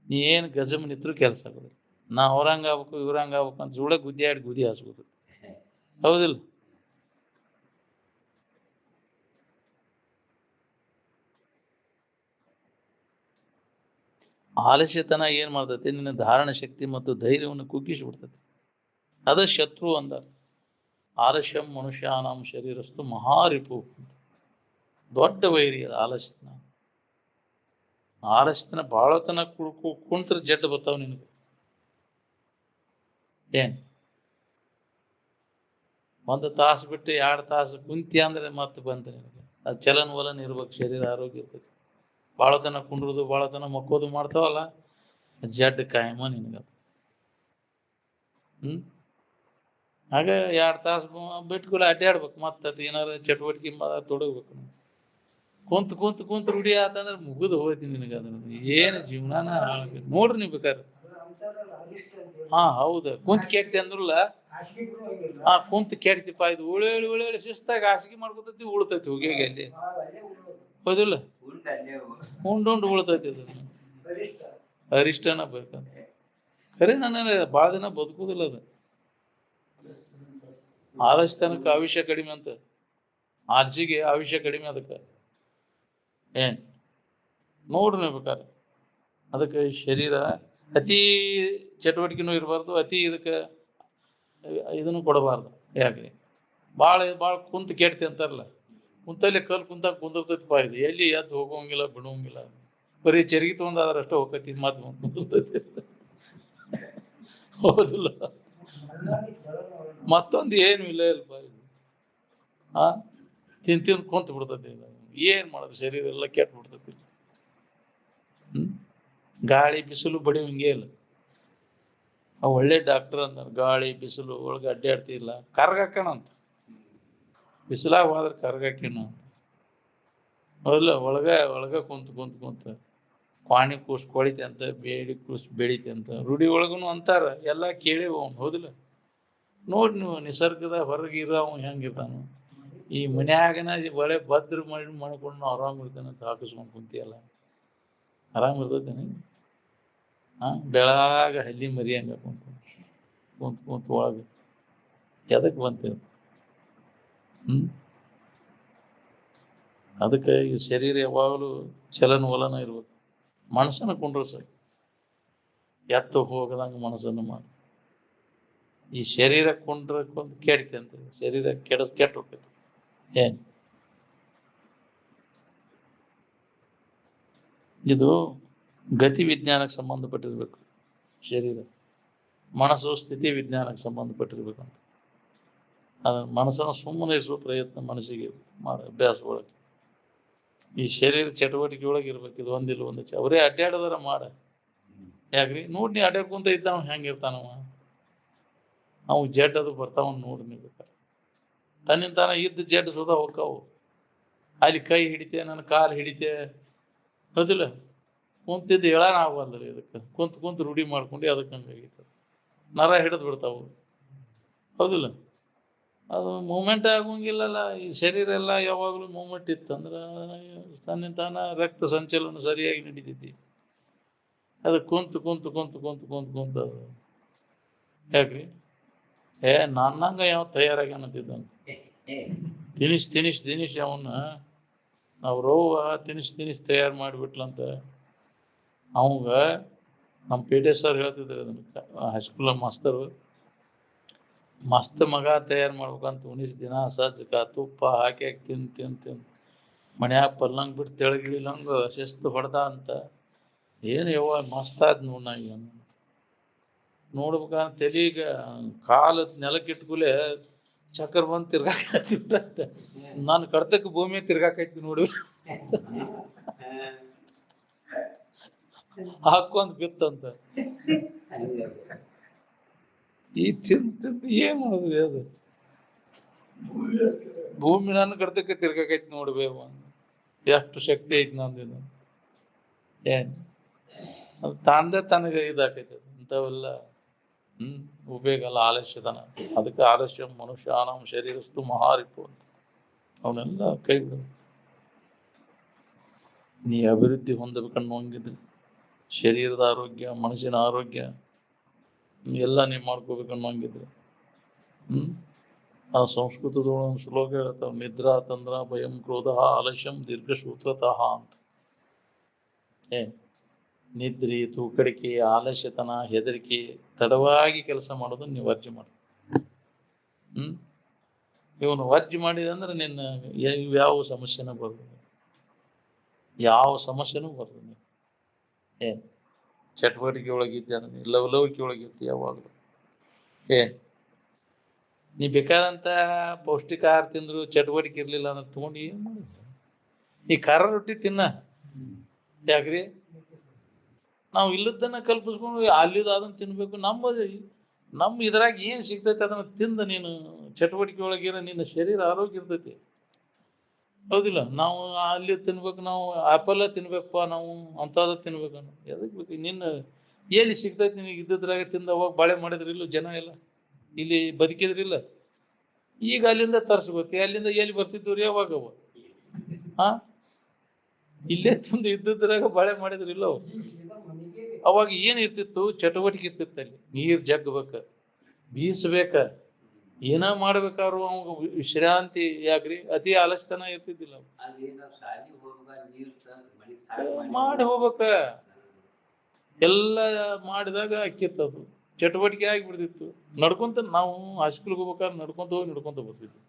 ನೀ ಏನು ಗಜಮ್ ನಿತ್ರು ಕೆಲಸ ಆಗೋದಿಲ್ಲ. ನಾ ಅವ್ರಂಗ ಆಗ್ಬೇಕು ಇವ್ರಂಗ ಆಗ್ಬೇಕು ಅಂತ ಸುಳ್ಳ ಗುದ್ದಿ ಗುದಿ ಹಾಸ್ಬೋದು. ಹೌದಿಲ್ಲ? ಆಲಸ್ಯತನ ಏನ್ ಮಾಡ್ತೈತಿ? ನಿನ್ನ ಧಾರಣ ಶಕ್ತಿ ಮತ್ತು ಧೈರ್ಯವನ್ನು ಕುಗ್ಗಿಸಿ ಬಿಡ್ತೈತಿ. ಅದ ಶತ್ರು ಅಂದ. ಆಲಸ್ಯಂ ಮನುಷ್ಯಾನಾಂ ಶರೀರಸ್ತು ಮಹಾರಿಪು ಅಂತ. ದೊಡ್ಡ ವೈರಿ ಅದು ಆಲಸ್ಯತನ. ಆಲಸ್ಯತನ ಬಾಳತನ ಕುಂತ್ರ ಜಡ್ಡು ಬರ್ತಾವ ನಿನಗೆ. ಏನ್ 1 ತಾಸು ಬಿಟ್ಟು 2 ತಾಸು ಕುಂತಿ ಅಂದ್ರೆ ಮತ್ತೆ ಬಂತ ನಿನಗೆ. ಅದು ಚಲನ್ ವಲನ್ ಇರ್ಬೇಕು. ಶರೀರ ಆರೋಗ್ಯ ಇರ್ತೈತಿ. ಬಾಳತನ ಕುಂಡ್ರುದು ಬಾಳತನ ಮಕ್ಕೋದು ಮಾಡ್ತಾವಲ್ಲ ಜಡ್ ಕಾಯಮ ನಿನಗದು. ಆಗ 2 ತಾಸು ಬಿಟ್ಕೊಳ್ಳಿ ಅಡ್ಡಾಡ್ಬೇಕು. ಮತ್ತೆ ಏನಾರ ಚಟುವಟಿಕೆ ತೊಡಗ್ಬೇಕು. ಕುಂತ್ ಕುಂತ್ ಕುಂತ್ ರೂಢಿ ಆತಂದ್ರೆ ಮುಗಿದು ಹೋಯ್ತಿ ನಿನಗೆ. ಅದ್ರ ಏನು ಜೀವನಾನ ನೋಡ್ರಿ ನೀವು ಬೇಕಾದ್ರೆ. ಹೌದು. ಕುಂತ್ ಕೆಡ್ತಿ ಅಂದ್ರಲ್ಲ ಕುಂತ್ ಕೆಡ್ತಿಪ್ಪ ಇದು ಉಳಿ ಶಿಸ್ತಾಗ ಹಾಸಿಗೆ ಮಾಡ್ಕೊತೈತಿ ಉಳ್ತೈತಿ ಹೋಗಿ ಅಲ್ಲಿ. ಹೌದಿಲ್ಲ? ಉಂಡು ಉಳ್ತೈತಿ ಅದು. ಅರಿಷ್ಟನ ಬೇಕಂತ ಖರೆ. ನನ್ನ ಬಾಳ ದಿನ ಬದುಕುದಿಲ್ಲ ಅದು. ಆಲಸ್ಯತನಕ್ಕೆ ಆಯುಷ್ಯ ಕಡಿಮೆ ಅಂತ. ಆರ್ಸಿಗೆ ಆಯುಷ್ಯ ಕಡಿಮೆ ಅದಕ್ಕೆ. ಏನ್ ನೋಡ್ರಿ ನೀವು ಬೇಕಾದ್ರೆ. ಅದಕ್ಕೆ ಶರೀರ ಅತಿ ಚಟುವಟಿಕೆನೂ ಇರಬಾರ್ದು, ಅತಿ ಇದನ್ನು ಕೊಡಬಾರ್ದು. ಯಾಕ್ರಿ? ಭಾಳ ಕುಂತ ಕೆಡ್ತಿ ಅಂತಾರಲ್ಲ. ಕುಂತಲ್ಲಿ ಕುಂತಾಗ ಕುಂದಿರ್ತೈತಿ ಪಾ. ಇದು ಎಲ್ಲಿ ಎದ್ದು ಹೋಗೋಂಗಿಲ್ಲ ಬಿಡೋಂಗಿಲ್ಲ. ಬರೀ ಚರ್ಗಿ ತೊಗೊಂಡಾದ್ರೆ ಅಷ್ಟೇ ಹೋಗತಿ. ಮಾತು ಕುಂದಿರ್ತೈತಿ. ಹೌದಿಲ್ಲ? ಮತ್ತೊಂದು ಏನು ಇಲ್ಲ ಇಲ್ಪ. ತಿಂದು ಕುಂತ ಬಿಡ್ತೈತಿ. ಏನ್ ಮಾಡೋದು? ಶರೀರ ಎಲ್ಲ ಕೆಟ್ಟ ಬಿಡ್ತೈತಿ. ಗಾಳಿ ಬಿಸಿಲು ಬಡಿ ಹಿಂಗೆ ಇಲ್ಲ. ಒಳ್ಳೆ ಡಾಕ್ಟರ್ ಅಂದ ಗಾಳಿ ಬಿಸಿಲು ಒಳಗೆ ಅಡ್ಡಾಡ್ತಿಲ್ಲ ಕರ್ಗಾಕಣ ಅಂತ. ಬಿಸಿಲಾಗ ಹೋದ್ರೆ ಕರ್ಗಾಕಿಣ ಅಂತ. ಹೌದಿಲ್ಲ? ಒಳಗ ಕುಂತ ಕ್ವಾಣಿ ಕೂಸ್ ಕೊಳಿತೆ ಅಂತ, ಬೇಡಿ ಕೂಸ್ ಬೆಳಿತೆ ಅಂತ ರೂಢಿ ಒಳಗುನು ಅಂತಾರ. ಎಲ್ಲ ಕೇಳೇವು ಅವ್ನು. ಹೌದಿಲ್ಲ? ನೋಡಿ ನೀವು ನಿಸರ್ಗದ ಹೊರಗಿರ ಅವ್ನು ಹೆಂಗಿರ್ತಾನು. ಈ ಮನ್ಯಾಗನ ಒಳ್ಳೆ ಭದ್ರ ಮಾಡ್ಕೊಂಡು ಆರಾಮ್ ಇರ್ತಾನೆ ಅಂತ ಹಾಕಿಸ್ಕೊಂಡು ಕುಂತಿಯಲ್ಲ. ಆರಾಮ್ ಇರ್ತೈತೇನೆ? ಬೆಳಾಗ ಹಲ್ಲಿ ಮರಿ ಹಂಗ ಕುಂತ ಒಳಗೆ ಎದಕ್ ಬಂತ? ಅದಕ್ಕೆ ಈ ಶರೀರ ಯಾವಾಗಲೂ ಚಲನ ವಲನ ಇರ್ಬೇಕು. ಮನಸ್ಸನ್ನ ಕುಂಡ್ರಸ. ಎತ್ತು ಹೋಗದಂಗ ಮನಸ್ಸನ್ನು ಮಾಡಿ. ಈ ಶರೀರ ಕುಂಡ್ರಕ್ಕೊಂದು ಕೆಡ್ತಿ ಅಂತ. ಶರೀರ ಕೆಟ್ಟ ಹೋಗ್ತೈತಿ. ಏನ್ ಇದು ಗತಿ ವಿಜ್ಞಾನಕ್ಕೆ ಸಂಬಂಧಪಟ್ಟಿರ್ಬೇಕು. ಶರೀರ ಮನಸ್ಸು ಸ್ಥಿತಿ ವಿಜ್ಞಾನಕ್ಕೆ ಸಂಬಂಧಪಟ್ಟಿರ್ಬೇಕಂತ. ಅದ ಮನಸ್ಸನ್ನು ಸುಮ್ಮನೆ ಇರಿಸುವ ಪ್ರಯತ್ನ ಮನಸ್ಸಿಗೆ ಅಭ್ಯಾಸ ಒಳಗೆ. ಈ ಶರೀರ ಚಟುವಟಿಕೆ ಒಳಗೆ ಇರ್ಬೇಕು. ಇದು ಒಂದಿಲ್ಲ ಒಂದು ಅವರೇ ಅಡ್ಡಾಡದಾರ ಮಾಡ. ಯಾಕ್ರಿ? ನೋಡಿ ನೀ ಅಡ್ಡಾಡ್ಕೊಂತ ಇದ್ದಾವ ಹೆಂಗಿರ್ತಾನವ. ಅವು ಜಡ್ ಅದು ಬರ್ತಾವ ನೋಡಿ ನೀವು ಬೇಕಾರೆ. ತನ್ನಿಂದ ತಾನ ಇದ್ದ ಜಡ್ ಸುಧಾ ಹೋಗ್ತಾವು. ಅಲ್ಲಿ ಕೈ ಹಿಡಿತೆ, ನನ್ನ ಕಾಲು ಹಿಡಿತೆ. ಹೌದಿಲ್ಲ? ಕುಂತಿದ್ದು ಹೇಳಾನ ಆಗಬಾರ್ದು. ಇದಕ್ಕೆ ಕುಂತ ರೂಢಿ ಮಾಡ್ಕೊಂಡು ಅದಕ್ಕೆ ಹಂಗಾಗಿತ್ತು. ನರ ಹಿಡಿದು ಬಿಡ್ತಾವು. ಹೌದಿಲ್ಲ? ಅದು ಮೂಮೆಂಟ್ ಆಗೋಂಗಿಲ್ಲಲ್ಲ. ಈ ಶರೀರ ಎಲ್ಲ ಯಾವಾಗಲೂ ಮೂಮೆಂಟ್ ಇತ್ತಂದ್ರೆ ತನ್ನಿಂತಾನ ರಕ್ತ ಸಂಚಲನ ಸರಿಯಾಗಿ ನಡೀತೈತಿ. ಅದು ಕುಂತು ಕುಂತು ಕುಂತು ಕುಂತು ಕುಂತು ಕುಂತು ಅದು ಯಾಕ್ರಿ ನನ್ನಂಗ ಯಾವ ತಯಾರಾಗ್ಯಾನಂತಿದ್ದಂತ ತಿನಿಸ್ ಅವನ್ನ ಅವ್ರವ್ವ ತಿನಿಸ್ ತಯಾರು ಮಾಡಿಬಿಟ್ಲಂತ. ಅವಂಗ ನಮ್ಮ ಪಿ ಟಿ ಸರ್ ಹೇಳ್ತಿದ್ರು ಅದನ್ನ ಹೈಸ್ಕೂಲ್ ಮಾಸ್ತರು, ಮಸ್ತ್ ಮಗ ತಯಾರು ಮಾಡ್ಬೇಕಂತ ಉಣಿಸ್ ದಿನ ಸಜ್ಜಕ ತುಪ್ಪ ಹಾಕಿ ತಿಂದು ಮನ್ಯಾಗ ಪಲ್ಲಂಗ್ ಬಿಟ್ಟು ತೆಳಗಿಳಿಲಂಗ ಶಿಸ್ತು ಹೊಡೆದ ಅಂತ. ಏನು ಯವ್ವ ಮಸ್ತ್ ಆದ್ ನೋಡ್ ನಾ ನೋಡ್ಬೇಕಂತ ತೆಲೀಗ ಕಾಲ ನೆಲಕ್ಕಿಟ್ಕೂಲೆ ಚಕ್ರ ಬಂದು ತಿರ್ಗಾಕತ್ತ. ನಾನು ಕಡ್ತಕ್ಕೆ ಭೂಮಿ ತಿರ್ಗಾಕೈತಿ ನೋಡಿ ಹಾಕೊಂಡ್ ಬಿತ್ತಂತ. ಈ ತಿಂದು ಏನ್ ಮಾಡುದ್ರಿ ಅದು ಭೂಮಿ ನನ್ನ ಕಡ್ತಕ್ಕೆ ತಿರ್ಗಾಕೈತಿ ನೋಡ್ಬೇವ. ಎಷ್ಟು ಶಕ್ತಿ ಐತಿ ನಂದಿನ ಏನ್ ಅದು ತಾಂದೆ ತನಗೆ ಇದಾಕೈತಿ. ಇಂಥವೆಲ್ಲ ಉಪಯೋಗ ಅಲ್ಲ, ಆಲಸ್ಯದನ. ಅದಕ್ಕೆ ಆಲಸ್ಯ ಮನುಷ್ಯಾನಂ ಶರೀರಸ್ತು ಮಹಾರಿಪು ಅಂತ. ಅವನ್ನೆಲ್ಲ ಕೈ ಬಿಡ. ನೀ ಅಭಿವೃದ್ಧಿ ಹೊಂದಬೇಕನ್ನೋಂಗಿದ್ರೆ ಶರೀರದ ಆರೋಗ್ಯ, ಮನಸ್ಸಿನ ಆರೋಗ್ಯ ಎಲ್ಲ ನೀ ಮಾಡ್ಕೋಬೇಕನ್ನೋಂಗಿದ್ರೆ ಆ ಸಂಸ್ಕೃತದೊಳಗೆ ಶ್ಲೋಕ ಹೇಳ್ತಾವ, ನಿದ್ರಾ ತಂದ್ರ ಭಯಂ ಕ್ರೋಧ ಆಲಸ್ಯಂ ದೀರ್ಘಸೂತ್ರತಃ ಅಂತ. ನಿದ್ರಿ, ತೂಕಡಿಕೆ, ಆಲಸ್ಯತನ, ಹೆದರಿಕೆ, ತಡವಾಗಿ ಕೆಲಸ ಮಾಡೋದನ್ನ ನೀವು ವರ್ಜ್ಯ ಮಾಡಿ. ಇವನು ವರ್ಜ್ಯ ಮಾಡಿದೆ ಅಂದ್ರೆ ನಿನ್ನ ಯಾವ ಸಮಸ್ಯೆನೂ ಬರ್ತದೆ, ಯಾವ ಸಮಸ್ಯೆನೂ ಬರ್ತದೆ. ಚಟುವಟಿಕೆ ಒಳಗಿದ್ದೆ ಅಂದ್ರೆ ಲವಲವಿಕೆ ಒಳಗಿರ್ತಿ ಯಾವಾಗಲೂ. ನೀ ಬೇಕಾದಂತ ಪೌಷ್ಟಿಕ ಆಹಾರ ತಿಂದ್ರು ಚಟುವಟಿಕೆ ಇರ್ಲಿಲ್ಲ ಅಂದ್ರೆ ತಗೊಂಡು ಏನ್ ಮಾಡಿದ್ರು? ಈ ಖಾರ ರೊಟ್ಟಿ ತಿನ್ನ ಯಾಕ್ರಿ? ನಾವು ಇಲ್ಲದನ್ನ ಕಲ್ಪಿಸ್ಕೊಂಡು ಅಲ್ಲಿದ್ದು ಅದನ್ನ ತಿನ್ಬೇಕು. ನಮ್ಮ ಇದ್ರಾಗ ಏನ್ ಸಿಗ್ತೈತೆ ಅದನ್ನ ತಿಂದ ನೀನು ಚಟುವಟಿಕೆ ಒಳಗಿರ ನಿನ್ನ ಶರೀರ ಆರೋಗ್ಯ ಇರ್ತೈತಿ. ಹೌದಿಲ್ಲ? ನಾವು ಅಲ್ಲಿ ತಿನ್ಬೇಕು, ನಾವು ಆಪಲ್ ತಿನ್ಬೇಕಪ್ಪ, ನಾವು ಅಂತದ ತಿನ್ಬೇಕು. ಎದಕ್ ಬೇಕು? ನಿನ್ನ ಎಲ್ಲಿ ಸಿಗ್ತೈತಿ ನಿನಗೆ ಇದ್ದದ್ರಾಗ ತಿಂದ ಅವಾಗ ಬಾಳೆ ಮಾಡಿದ್ರಿಲ್ಲ ಜನ ಎಲ್ಲ, ಇಲ್ಲಿ ಬದುಕಿದ್ರಿಲ್ಲ. ಈಗ ಅಲ್ಲಿಂದ ತರ್ಸ್ಬೇಕು. ಅಲ್ಲಿಂದ ಎಲ್ಲಿ ಬರ್ತಿದ್ವಿ ರೀ ಅವಾಗ? ಇಲ್ಲೇ ತಿಂದು ಇದ್ದದ್ರಾಗ ಬಾಳೆ ಮಾಡಿದ್ರಿಲ್ಲ. ಅವಾಗ ಏನ್ ಇರ್ತಿತ್ತು? ಚಟುವಟಿಕೆ ಇರ್ತಿತ್ತು. ಅಲ್ಲಿ ನೀರ್ ಜಗ್ಬೇಕ, ಬೀಸ್ಬೇಕ, ಏನ ಮಾಡ್ಬೇಕಾದ್ರು ಅವಾಗ ವಿಶ್ರಾಂತಿ. ಯಾಕ್ರಿ? ಅತಿ ಆಲಸ್ಯತನ ಇರ್ತಿದ್ದಿಲ್ಲ. ಮಾಡಿ ಹೋಗ್ಬೇಕ. ಎಲ್ಲ ಮಾಡಿದಾಗ ಅಕ್ಕಿತ್ತದು ಚಟುವಟಿಕೆ ಆಗಿಬಿಡ್ತಿತ್ತು. ನಡ್ಕೊಂತ ನಾವು ಹೈಸ್ಕೂಲ್ಗೆ ಹೋಗ್ಬೇಕಾದ್ರೆ ನಡ್ಕೊಂತ ಬರ್ತಿದ್ವಿ.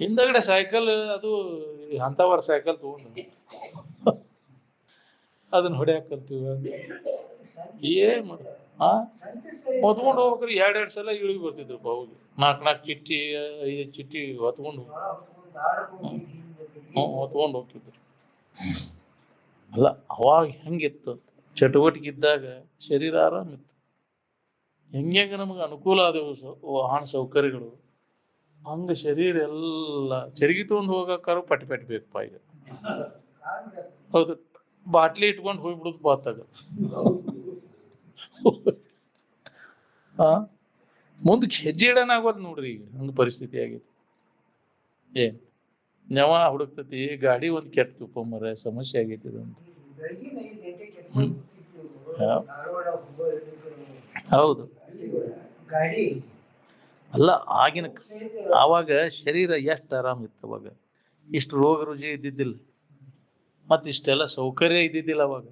ಹಿಂದಗಡೆ ಸೈಕಲ್, ಅದು ಅಂತವರ್ ಸೈಕಲ್ ತಗೊಂಡು ಅದನ್ನ ಹೊಡ್ಯಾಕ್ ಕಲ್ತೀವಿ. ಏನ್ ಮಾಡ ಹೊತ್ಕೊಂಡು ಹೋಗ್ಬೇಕ್ರಿ. 2 ಸಲ ಇಳಿಗೆ ಬರ್ತಿದ್ರು. ಹೋಗಿ 4 ಚಿಟ್ಟಿ 5 ಚಿಟ್ಟಿ ಹೊತ್ಕೊಂಡು ಹೋಗ್ತಿದ್ರು. ಅಲ್ಲ, ಅವಾಗ ಹೆಂಗಿತ್ತು? ಚಟುವಟಿಕೆ ಇದ್ದಾಗ ಶರೀರ ಆರಾಮಿತ್ತು. ಹೆಂಗ ನಮಗೆ ಅನುಕೂಲ ಆದವು ವಾಹನ ಸೌಕರ್ಯಗಳು, ಹಂಗ ಶರೀರ ಎಲ್ಲ ಚರಿಗಿ ತಗೊಂಡು ಹೋಗಕ್ಕಾರು ಪಟ್ಟಿ ಬೇಕಪ್ಪ. ಈಗ ಹೌದು, ಬಾಟ್ಲಿ ಇಟ್ಕೊಂಡು ಹೋಗ್ಬಿಡುದು ಬಾತಾಗ. ಮುಂದಕ್ಕೆ ಹೆಜ್ಜೆ ಇಡನ ಆಗೋದು ನೋಡ್ರಿ. ಈಗ ಹಂಗ ಪರಿಸ್ಥಿತಿ ಆಗೈತಿ. ನೆವ ಹುಡುಕ್ತತಿ. ಗಾಡಿ ಒಂದ್ ಕೆಟ್ಟಪ್ಪ ಮರ, ಸಮಸ್ಯೆ ಆಗೈತಿ ಅಂತ. ಹೌದು. ಅಲ್ಲ, ಆವಾಗ ಶರೀರ ಎಷ್ಟು ಆರಾಮ ಇತ್ತು. ಅವಾಗ ಇಷ್ಟು ರೋಗ ರುಜಿ ಇದ್ದಿದ್ದಿಲ್ಲ, ಮತ್ತ ಇಷ್ಟೆಲ್ಲ ಸೌಕರ್ಯ ಇದ್ದಿದ್ದಿಲ್ಲ ಅವಾಗ.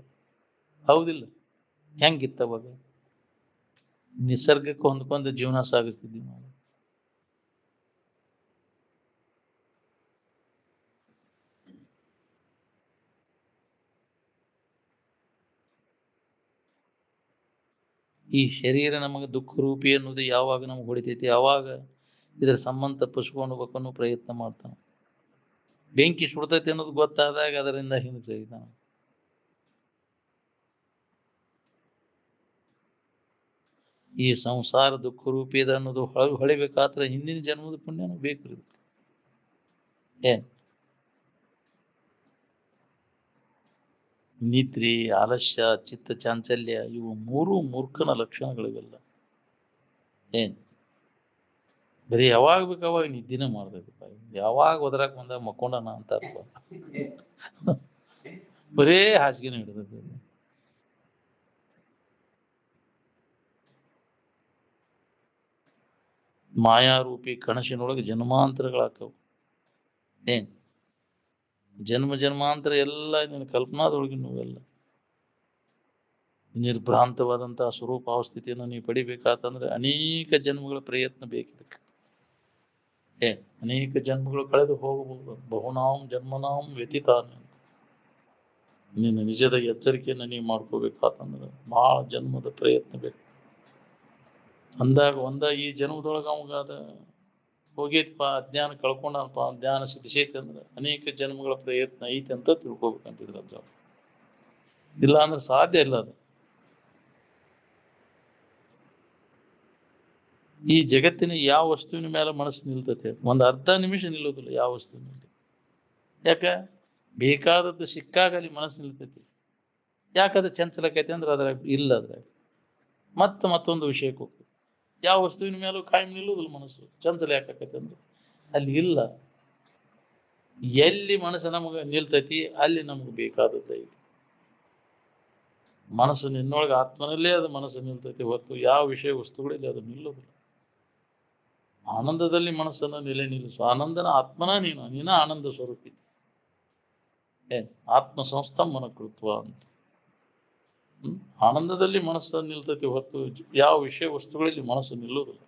ಹೌದಿಲ್ಲ? ಹೆಂಗಿತ್ತ ಅವಾಗ? ನಿಸರ್ಗಕ್ಕೆ ಹೊಂದ್ಕೊಂಡ ಜೀವನ ಸಾಗಿಸ್ತಿದ್ವಿ ನಾವು. ಈ ಶರೀರ ನಮಗೆ ದುಃಖ ರೂಪಿ ಅನ್ನೋದು ಯಾವಾಗ ನಮ್ಗೆ ಹೊಡಿತೈತಿ, ಯಾವಾಗ ಇದ್ರ ಸಂಬಂಧ ತಪ್ಪಿಸ್ಕೊಂಡು ಹೋಗ್ಬೇಕನ್ನೋ ಪ್ರಯತ್ನ ಮಾಡ್ತಾನೆ. ಬೆಂಕಿ ಸುಡ್ತೈತಿ ಅನ್ನೋದು ಗೊತ್ತಾದಾಗ ಅದರಿಂದ ಹಿಂದೆ ಸರಿತಾನೆ. ಈ ಸಂಸಾರ ದುಃಖ ರೂಪಿ ಇದೆ ಅನ್ನೋದು ಹೊಳಿಬೇಕಾದ್ರೆ ಹಿಂದಿನ ಜನ್ಮದ ಪುಣ್ಯನೂ ಬೇಕು. ನಿದ್ರಿ, ಆಲಸ್ಯ, ಚಿತ್ತ ಚಾಂಚಲ್ಯ ಇವು ಮೂರು ಮೂರ್ಖನ ಲಕ್ಷಣಗಳಿವೆಲ್ಲ. ಏನ್ ಬರೀ ಯಾವಾಗ ಬೇಕು ಅವಾಗ ನಿದ್ದಿನೇ ಮಾಡ್ತೈತಿಪ್ಪ. ಯಾವಾಗ ಒದರಾಕ್ ಬಂದಾಗ ಮಕ್ಕೊಂಡನ ಅಂತಾರಪ್ಪ. ಬರೇ ಹಾಸಿಗೆನ ಹಿಡಿದೈತಿ. ಮಾಯಾರೂಪಿ ಕನಸಿನೊಳಗೆ ಜನ್ಮಾಂತರಗಳಾಕವು. ಏನ್ ಜನ್ಮ ಜನ್ಮಾಂತರ ಎಲ್ಲ ನಿನ್ನ ಕಲ್ಪನಾದೊಳಗೆ ನೀವೆಲ್ಲ ನಿರ್ಭ್ರಾಂತವಾದಂತಹ ಸ್ವರೂಪಾವಸ್ಥಿತಿಯನ್ನು ನೀವು ಪಡಿಬೇಕಾತಂದ್ರೆ ಅನೇಕ ಜನ್ಮಗಳ ಪ್ರಯತ್ನ ಬೇಕಿದಕ್ಕೆ. ಅನೇಕ ಜನ್ಮಗಳು ಕಳೆದು ಹೋಗಬಹುದು. ಬಹುನಾಂ ಜನ್ಮನಾಂ ವ್ಯತಿತಾನೆ ಅಂತ ನಿನ್ನ ನಿಜದ ಎಚ್ಚರಿಕೆಯನ್ನು ನೀವು ಮಾಡ್ಕೋಬೇಕಾತಂದ್ರೆ ಬಹಳ ಜನ್ಮದ ಪ್ರಯತ್ನ ಬೇಕು. ಅಂದಾಗ ಈ ಜನ್ಮದೊಳಗ ಅವಾಗಾದ ಹೋಗೈತಿಪ್ಪ, ಅಜ್ಞಾನ ಕಳ್ಕೊಂಡನಪ್ಪ, ಜ್ಞಾನ ಸಿದ್ಧಿಸೈತಿ ಅಂದ್ರೆ ಅನೇಕ ಜನ್ಮಗಳ ಪ್ರಯತ್ನ ಐತಿ ಅಂತ ತಿಳ್ಕೊಬೇಕಂತಿದ್ರ ಅದ್ರ. ಇಲ್ಲ ಅಂದ್ರೆ ಸಾಧ್ಯ ಇಲ್ಲ ಅದು. ಈ ಜಗತ್ತಿನ ಯಾವ ವಸ್ತುವಿನ ಮೇಲೆ ಮನಸ್ಸು ನಿಲ್ತತೆ? ಒಂದು ಅರ್ಧ ನಿಮಿಷ ನಿಲ್ಲೋದಿಲ್ಲ ಯಾವ ವಸ್ತುವಿನಲ್ಲಿ. ಯಾಕ? ಬೇಕಾದದ್ದು ಸಿಕ್ಕಾಗ ಅಲ್ಲಿ ಮನಸ್ಸು ನಿಲ್ತೈತಿ. ಯಾಕಂದ್ರೆ ಚಂಚಲಕೈತಿ ಅಂದ್ರೆ ಅದ್ರಾಗ ಇಲ್ಲ. ಅದ್ರಾಗ ಮತ್ತೊಂದು ವಿಷಯಕ್ಕೆ ಹೋಗ್ತದೆ. ಯಾವ ವಸ್ತುವಿನ ಮೇಲೂ ಕಾಯಂ ನಿಲ್ಲೋದಿಲ್ಲ ಮನಸ್ಸು. ಚಂಚಲ ಯಾಕೈತಿ ಅಂದ್ರೆ ಅಲ್ಲಿ ಇಲ್ಲ. ಎಲ್ಲಿ ಮನಸ್ಸು ನಮಗೆ ನಿಲ್ತೈತಿ ಅಲ್ಲಿ ನಮ್ಗೆ ಬೇಕಾದದ್ದು ಐತಿ. ಮನಸ್ಸು ನಿನ್ನೊಳಗೆ ಆತ್ಮನಲ್ಲೇ ಅದು ಮನಸ್ಸು ನಿಲ್ತೈತಿ ಹೊರತು ಯಾವ ವಿಷಯ ವಸ್ತುಗಳಲ್ಲಿ ಅದು ನಿಲ್ಲೋದಿಲ್ಲ. ಆನಂದದಲ್ಲಿ ಮನಸ್ಸನ್ನು ನಿಲ್ಲಿಸು. ಆನಂದನ ಆತ್ಮನ ನೀನ ಆನಂದ ಸ್ವರೂಪಿ. ಆತ್ಮ ಸಂಸ್ಥಾಪನ ಕೃತ್ವ ಅಂತ. ಆನಂದದಲ್ಲಿ ಮನಸ್ಸನ್ನು ನಿಲ್ತೈತಿ ಹೊರತು ಯಾವ ವಿಷಯ ವಸ್ತುಗಳಲ್ಲಿ ಮನಸ್ಸು ನಿಲ್ಲೋದಿಲ್ಲ.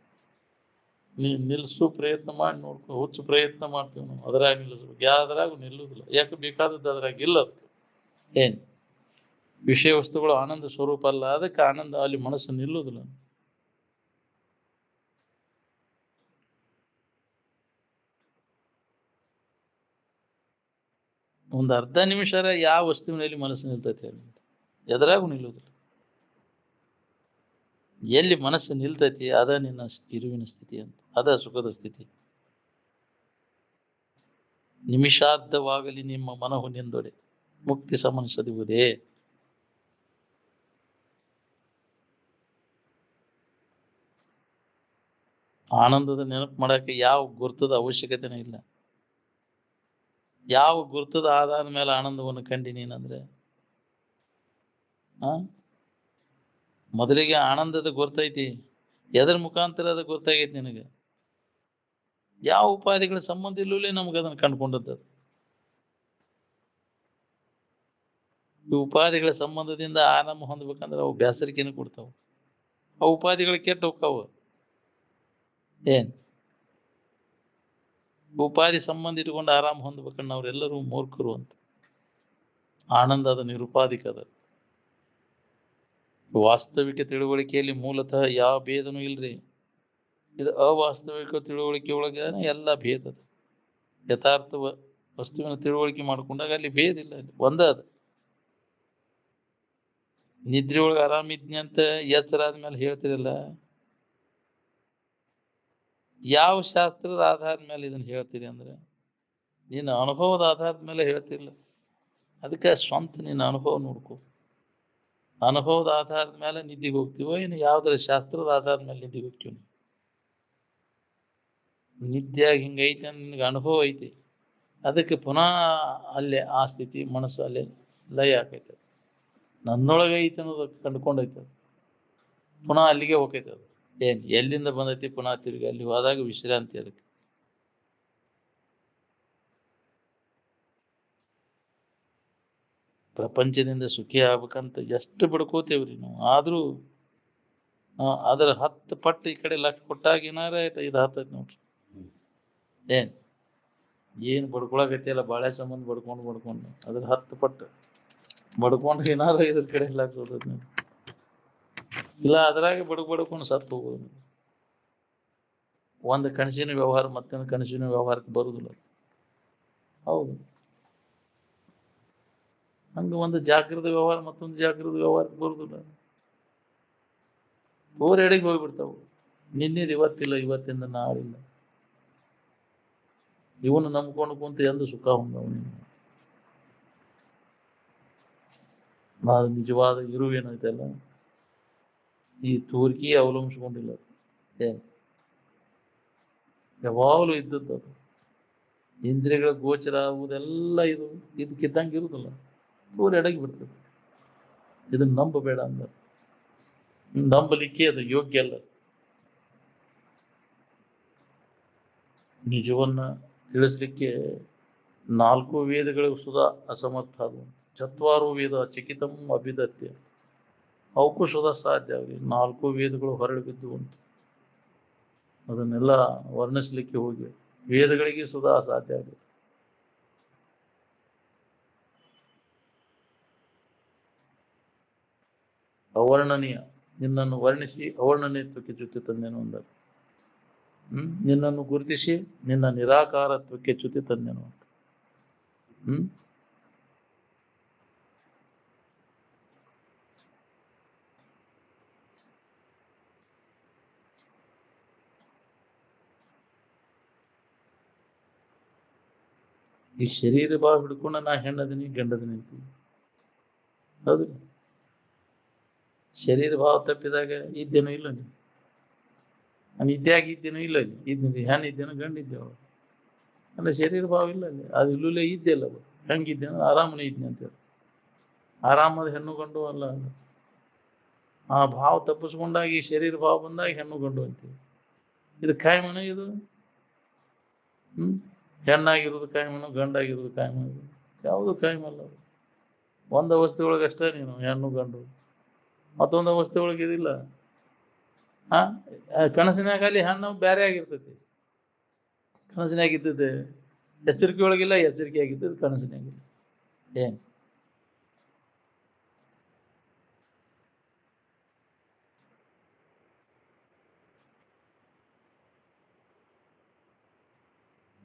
ನಿಲ್ಲಿಸು ಪ್ರಯತ್ನ ಮಾಡಿ ನೋಡ್ಕೊ. ಹುಚ್ಚು ಪ್ರಯತ್ನ ಮಾಡ್ತೀವಿ ನಾವು, ಅದರಾಗ ನಿಲ್ಲಿಸ್ಬೇಕು. ಯಾವ್ದ್ರಾಗ ನಿಲ್ಲುವುದಿಲ್ಲ. ಯಾಕೆ? ಬೇಕಾದದ್ದು ಅದ್ರಾಗ ಇಲ್ಲ. ವಿಷಯ ವಸ್ತುಗಳು ಆನಂದ ಸ್ವರೂಪ ಅಲ್ಲ, ಅದಕ್ಕೆ ಆನಂದ ಅಲ್ಲಿ ಮನಸ್ಸು ನಿಲ್ಲುವುದಿಲ್ಲ. ಒಂದು ಅರ್ಧ ನಿಮಿಷ ಯಾವ ವಸ್ತುವಿನಲ್ಲಿ ಮನಸ್ಸು ನಿಲ್ತೈತಿ? ಎದರಾಗೂ ನಿಲ್ಲುವುದಿಲ್ಲ. ಎಲ್ಲಿ ಮನಸ್ಸು ನಿಲ್ತೈತಿ ಅದ ನಿನ್ನ ಇರುವಿನ ಸ್ಥಿತಿ ಅಂತ, ಅದ ಸುಖದ ಸ್ಥಿತಿ. ನಿಮಿಷಾರ್ಧವಾಗಲಿ ನಿಮ್ಮ ಮನವು ನಿಂದೊಡೆ ಮುಕ್ತಿ ಸಮನಿಸದಿರುವುದೇ. ಆನಂದದ ನೆನಪು ಮಾಡಕ್ಕೆ ಯಾವ ಗುರ್ತದ ಅವಶ್ಯಕತೆನೇ ಇಲ್ಲ. ಯಾವ ಗುರ್ತದ ಆಧಾರದ ಮೇಲೆ ಆನಂದವನ್ನು ಕಂಡಿ ನೀನಂದ್ರೆ ಮೊದಲಿಗೆ ಆನಂದದ ಗುರ್ತೈತಿ. ಎದರ ಮುಖಾಂತರ ಅದ ಗುರ್ತಾಗೈತಿ ನಿನಗೆ? ಯಾವ ಉಪಾಧಿಗಳ ಸಂಬಂಧ ಇಲ್ಲೂಲೇ ನಮ್ಗೆ ಅದನ್ನು ಕಂಡುಕೊಂಡದ್ದು. ಈ ಉಪಾಧಿಗಳ ಸಂಬಂಧದಿಂದ ಆರಾಮ ಹೊಂದ್ಬೇಕಂದ್ರೆ ಅವು ಬೇಸರಿಕೆಯನ್ನು ಕೊಡ್ತಾವ. ಅವು ಉಪಾಧಿಗಳು ಕೆಟ್ಟ ಹೋಗ್ತಾವ. ಉಪಾಧಿ ಸಂಬಂಧ ಇಟ್ಕೊಂಡು ಆರಾಮ ಹೊಂದ್ಬೇಕಂದ್ರೆ ಅವ್ರೆಲ್ಲರೂ ಮೂರ್ಖರು ಅಂತ. ಆನಂದ ಅದು ನಿರುಪಾಧಿಕ. ಅದ ವಾಸ್ತವಿಕ ತಿಳುವಳಿಕೆಯಲ್ಲಿ ಮೂಲತಃ ಯಾವ ಭೇದನೂ ಇಲ್ರಿ. ಇದು ಅವಾಸ್ತವಿಕ ತಿಳುವಳಿಕೆ ಒಳಗ ಎಲ್ಲ ಭೇದ ಅದ. ಯಥಾರ್ಥ ವಸ್ತುವಿನ ತಿಳುವಳಿಕೆ ಮಾಡ್ಕೊಂಡಾಗ ಅಲ್ಲಿ ಭೇದ ಇಲ್ಲ, ಅಲ್ಲಿ ಒಂದ ಅದ. ನಿದ್ರೆ ಒಳಗೆ ಆರಾಮಿದ್ನಿ ಅಂತ ಎಚ್ಚರ ಆದ್ಮೇಲೆ ಹೇಳ್ತಿರಲ್ಲ, ಯಾವ ಶಾಸ್ತ್ರದ ಆಧಾರದ ಮೇಲೆ ಇದನ್ನ ಹೇಳ್ತೀರಿ ಅಂದ್ರೆ ನಿನ್ನ ಅನುಭವದ ಆಧಾರದ ಮೇಲೆ ಹೇಳ್ತಿರ್ಲಿಲ್ಲ. ಅದಕ್ಕೆ ಸ್ವಂತ ನಿನ್ನ ಅನುಭವ ನೋಡ್ಕೊ. ಅನುಭವದ ಆಧಾರದ ಮೇಲೆ ನಿದ್ದಿಗೆ ಹೋಗ್ತೀವೋ ಇನ್ನು ಯಾವ್ದಾರ ಶಾಸ್ತ್ರದ ಆಧಾರದ ಮೇಲೆ ನಿದ್ದಿಗೆ ಹೋಗ್ತೀವಿ? ನಿದ್ಯಾಗಿ ಹಿಂಗೈತಿ ಅಂತ ನಿನ್ಗೆ ಅನುಭವ ಐತಿ, ಅದಕ್ಕೆ ಪುನಃ ಅಲ್ಲೇ ಆ ಸ್ಥಿತಿ ಮನಸ್ಸು ಅಲ್ಲೇ ಲಯ ಆಕೈತೆ. ನನ್ನೊಳಗೆ ಐತಿ ಅನ್ನೋದು ಕಂಡುಕೊಂಡೈತೆ, ಪುನಃ ಅಲ್ಲಿಗೆ ಹೋಗೈತೆ. ಅದು ಎಲ್ಲಿಂದ ಬಂದೈತಿ ಪುನಃ ತಿರುಗಿ ಅಲ್ಲಿ ಹೋದಾಗ ವಿಶ್ರಾಂತಿ. ಅದಕ್ಕೆ ಪ್ರಪಂಚದಿಂದ ಸುಖಿ ಆಗ್ಬೇಕಂತ ಎಷ್ಟು ಬಿಡ್ಕೋತೇವ್ರಿ ನಾವು. ಆದ್ರೂ ಅದರ 10 ಪಟ್ಟು ಈ ಕಡೆ ಲಕ್ಷ ಕೊಟ್ಟಾಗ ಏನಾರ ಇದು ಹತ್ತೈತಿ ನೋಡ್ರಿ. ಏನು ಬಡ್ಕೊಳಕೈತಿ ಅಲ್ಲ, ಬಾಳೆ ಸಂಬಂಧ ಬಡ್ಕೊಂಡು ಅದ್ರ 10 ಪಟ್ಟು ಬಡ್ಕೊಂಡ್ರೆ ಏನಾರ ಇದ್ರ ಕಡೆ ಲಕ್ಷ ಹೋಗ್ತೈತಿ ನೋಡಿ. ಇಲ್ಲ ಅದ್ರಾಗೆ ಬಡ್ಕೊಂಡು ಸತ್ತು ಹೋಗೋದು. ಒಂದು ಕನಸಿನ ವ್ಯವಹಾರ ಮತ್ತೊಂದು ಕನಸಿನ ವ್ಯವಹಾರಕ್ಕೆ ಬರುದಿಲ್ಲ. ಹೌದು, ಹಂಗ ಒಂದು ಜಾಗೃತ ವ್ಯವಹಾರ ಮತ್ತೊಂದು ಜಾಗೃತ ವ್ಯವಹಾರಕ್ಕೆ ಬರುದಿಲ್ಲ. ಎಡೆಗೆ ಹೋಗ್ಬಿಡ್ತಾವು. ನಿನ್ನೆದು ಇವತ್ತಿಲ್ಲ, ಇವತ್ತಿಂದ ನಾಳಿಲ್ಲ. ಇವನು ನಂಬ್ಕೊಂಡು ಕುಂತ ಎಂದು ಸುಖ ಹೊಂದವ. ನಾವು ನಿಜವಾದ ಇರುವೇನೈತಲ್ಲ ಈ ತೋರಿಕೆ ಅವಲಂಬಿಸ್ಕೊಂಡಿಲ್ಲ. ಏನ್ ಯಾವಾಗಲೂ ಇದ್ದದ್ದು ಅದು. ಇಂದ್ರಿಯಗಳ ಗೋಚರ ಆಗುವುದೆಲ್ಲ ಇದು ಇದಕ್ಕಿದ್ದಂಗೆ ಇರುವುದಿಲ್ಲ, ತೋರಿ ಅಡಗಿ ಬಿಡ್ತದೆ. ಇದನ್ನ ನಂಬಬೇಡ ಅಂದ. ನಂಬಲಿಕ್ಕೆ ಅದು ಯೋಗ್ಯ ಅಲ್ಲ. ನಿಜವನ್ನ ತಿಳಿಸ್ಲಿಕ್ಕೆ 4 ವೇದಗಳಿಗೂ ಸುಧಾ ಅಸಮರ್ಥ ಅದು. ಚತ್ವಾರೋ ವೇದ ಚಕಿತಂ ಅಭಿದತ್ಯ. ಅವಕ್ಕೂ ಸುಧಾ ಸಾಧ್ಯ ಆಗಲಿ. 4 ವೇದಗಳು ಹೊರಳಿ ಬಿದ್ದು ಅಂತ ಅದನ್ನೆಲ್ಲ ವರ್ಣಿಸ್ಲಿಕ್ಕೆ ಹೋಗಿ ವೇದಗಳಿಗೆ ಸುಧಾ ಅಸಾಧ್ಯ ಆಗಲಿ. ಅವರ್ಣನೀಯ. ನಿನ್ನನ್ನು ವರ್ಣಿಸಿ ಅವರ್ಣನೀಯತ್ವಕ್ಕೆ ಚ್ಯುತಿ ತಂದೆನು ಅಂದ. ನಿನ್ನನ್ನು ಗುರುತಿಸಿ ನಿನ್ನ ನಿರಾಕಾರತ್ವಕ್ಕೆ ಚ್ಯುತಿ ತಂದೆನು ಅಂತ. ಈ ಶರೀರ ಭಾವ ಹಿಡ್ಕೊಂಡ ನಾ ಹೆಣ್ಣದೀನಿ ಗಂಡದೀನಿ ಅಂತೀವಿ. ಹೌದು. ಶರೀರ ಭಾವ ತಪ್ಪಿದಾಗ ಇದ್ದೇನೋ ಇಲ್ಲ ನೀವು. ನಾನು ಇದ್ದಾಗ ಇದ್ದೇನೋ ಇಲ್ಲ ಅಲ್ಲಿ ಇದ್ದೀನಿ, ಹೆಣ್ಣು ಇದ್ದೇನೋ ಗಂಡ ಇದ್ದೇವ ಅಲ್ಲ. ಶರೀರ ಭಾವ ಇಲ್ಲ ಅಲ್ಲಿ, ಅದು ಇಲ್ಲೇ ಇದ್ದೆಲ್ಲ. ಹೆಂಗಿದ್ದೇನೋ ಆರಾಮನೇ ಇದ್ನಿ ಅಂತೇಳಿ. ಆರಾಮದ ಹೆಣ್ಣು ಗಂಡು ಅಲ್ಲ. ಆ ಭಾವ ತಪ್ಪಿಸ್ಕೊಂಡಾಗ ಈ ಶರೀರ ಭಾವ ಬಂದಾಗ ಹೆಣ್ಣು ಗಂಡು ಅಂತೀವಿ. ಇದು ಕಾಯಮನ ಇದು. ಹೆಣ್ಣಾಗಿರೋದು ಕಾಯಮನ, ಗಂಡಾಗಿರೋದು ಕಾಯಮ. ಯಾವುದು ಕಾಯಮಲ್ಲ. ಒಂದು ಅವಸ್ಥೆ ಒಳಗೆ ಅಷ್ಟೇ ನೀನು ಹೆಣ್ಣು ಗಂಡು, ಮತ್ತೊಂದು ಅವಸ್ಥೆ ಒಳಗೆ ಇದಿಲ್ಲ. ಕನಸಿನಾಗ ಅಲ್ಲಿ ಹೆಣ್ಣು ಬೇರೆ ಆಗಿರ್ತೈತಿ. ಕನಸಿನಾಗ ಇದ್ದದ್ದೆ ಎಚ್ಚರಿಕೆ ಒಳಗಿಲ್ಲ, ಎಚ್ಚರಿಕೆ ಆಗಿದ್ದದ್ದು ಕನಸಿನಾಗಿಲ್ಲ. ಏನ್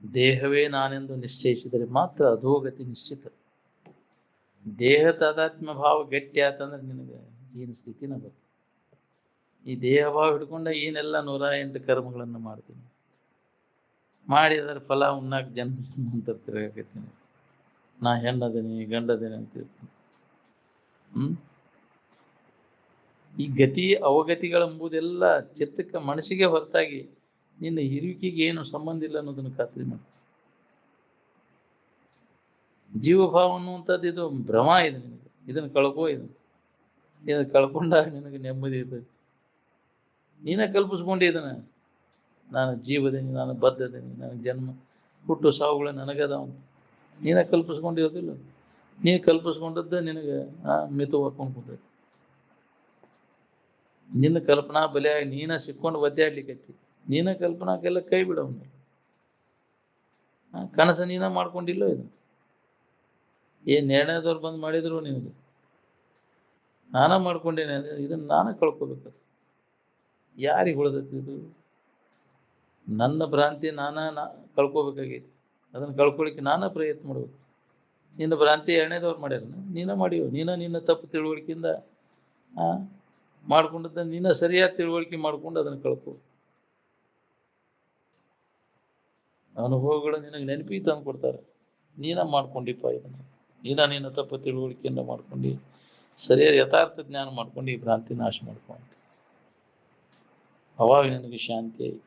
ದೇಹವೇ ನಾನೆಂದು ನಿಶ್ಚಯಿಸಿದರೆ ಮಾತ್ರ ಅಧೋಗತಿ ನಿಶ್ಚಿತ. ದೇಹ ತಾದಾತ್ಮ್ಯ ಭಾವ ಗಟ್ಟಿ ಆತಂದ್ರೆ ನಿನಗೆ ಏನು ಸ್ಥಿತಿನ ಬರ್ತದೆ. ಈ ದೇಹ ಭಾವ ಹಿಡ್ಕೊಂಡ ಏನೆಲ್ಲ 108 ಕರ್ಮಗಳನ್ನು ಮಾಡ್ತೀನಿ, ಮಾಡಿ ಅದರ ಫಲ ಉಣ್ಣಾಕ ಜನ್ಮ ಅಂತ ತಿರುಗಾಕತ್ತೀನಿ. ನಾ ಹೆಣ್ಣದೀನಿ ಗಂಡದೀನಿ ಅಂತಿರ್ತೀನಿ. ಈ ಗತಿ ಅವಗತಿಗಳೆಂಬುದೆಲ್ಲ ಚಿತ್ತಕ್ಕೆ ಮನಸ್ಸಿಗೆ ಹೊರತಾಗಿ ನಿನ್ನ ಇರುವಿಕೆಗೆ ಏನು ಸಂಬಂಧ ಇಲ್ಲ ಅನ್ನೋದನ್ನು ಖಾತ್ರಿ ಮಾಡಿ. ಜೀವಭಾವ ಅನ್ನುವಂಥದ್ದು ಇದು ಭ್ರಮ ಇದೆ ನಿನಗೆ. ಇದನ್ನು ಕಳ್ಕೋ. ಇದನ್ನು ಕಳ್ಕೊಂಡಾಗ ನಿನಗೆ ನೆಮ್ಮದಿ ಇರ್ತೈತಿ. ನೀನ ಕಲ್ಪಿಸ್ಕೊಂಡಿ ಇದನ್ನ. ನಾನು ಜೀವದೇನಿ, ನಾನು ಬದ್ಧದೇನಿ, ನನಗೆ ಜನ್ಮ ಹುಟ್ಟು ಸಾವುಗಳ ನನಗದ. ನೀನ ಕಲ್ಪಿಸ್ಕೊಂಡಿರೋದಿಲ್ಲ. ನೀನು ಕಲ್ಪಿಸ್ಕೊಂಡದ್ದ ನಿನಗೆ ಮಿತು ಹೊರ್ಕೊಂಡು ಕೂತೈತಿ. ನಿನ್ನ ಕಲ್ಪನಾ ಬಲಿಯಾಗಿ ನೀನ ಸಿಕ್ಕೊಂಡು ಒದ್ದಾಡ್ಲಿಕ್ಕೈತಿ. ನೀನ ಕಲ್ಪನಾಕೆಲ್ಲ ಕೈ ಬಿಡವನ್ನ. ಕನಸು ನೀನ ಮಾಡ್ಕೊಂಡಿಲ್ಲ. ಇದು ಏನ್ ನಿರ್ಣಯದವ್ರು ಬಂದು ಮಾಡಿದ್ರು ನಿನಗೆ ನಾನ ಮಾಡ್ಕೊಂಡೇನೆ. ಇದನ್ನ ನಾನ ಕಳ್ಕೊಬೇಕು. ಯಾರಿಗೆ ಉಳಿದೈತಿ ಇದು? ನನ್ನ ಭ್ರಾಂತಿ ಕಳ್ಕೊಬೇಕಾಗೈತಿ. ಅದನ್ನ ಕಳ್ಕೊಳಿಕ್ಕೆ ನಾನ ಪ್ರಯತ್ನ ಮಾಡ್ಬೇಕು. ನಿನ್ನ ಭ್ರಾಂತಿ ಎರಡನೇದವ್ರು ಮಾಡ್ಯಾರ, ನೀನ ಮಾಡಿವ. ನಿನ್ನ ತಪ್ಪು ತಿಳುವಳಿಕೆಯಿಂದ ಮಾಡ್ಕೊಂಡದ್ದ ನೀನ ಸರಿಯಾದ ತಿಳುವಳಿಕೆ ಮಾಡ್ಕೊಂಡು ಅದನ್ನ ಕಳ್ಕೊ. ಅನುಭವಗಳು ನಿನಗೆ ನೆನಪಿ ತಂದು ಕೊಡ್ತಾರೆ. ನೀನ ಮಾಡ್ಕೊಂಡಿಪ್ಪ ಇದನ್ನ. ನಿನ್ನ ತಪ್ಪು ತಿಳುವಳಿಕೆಯಿಂದ ಮಾಡ್ಕೊಂಡು ಸರಿಯಾದ ಯಥಾರ್ಥ ಜ್ಞಾನ ಮಾಡ್ಕೊಂಡು ಈ ಭ್ರಾಂತಿ ನಾಶ ಮಾಡ್ಕೊಂತ ಅವಾಗ ನಿನಗೆ ಶಾಂತಿ ಆಯ್ತು.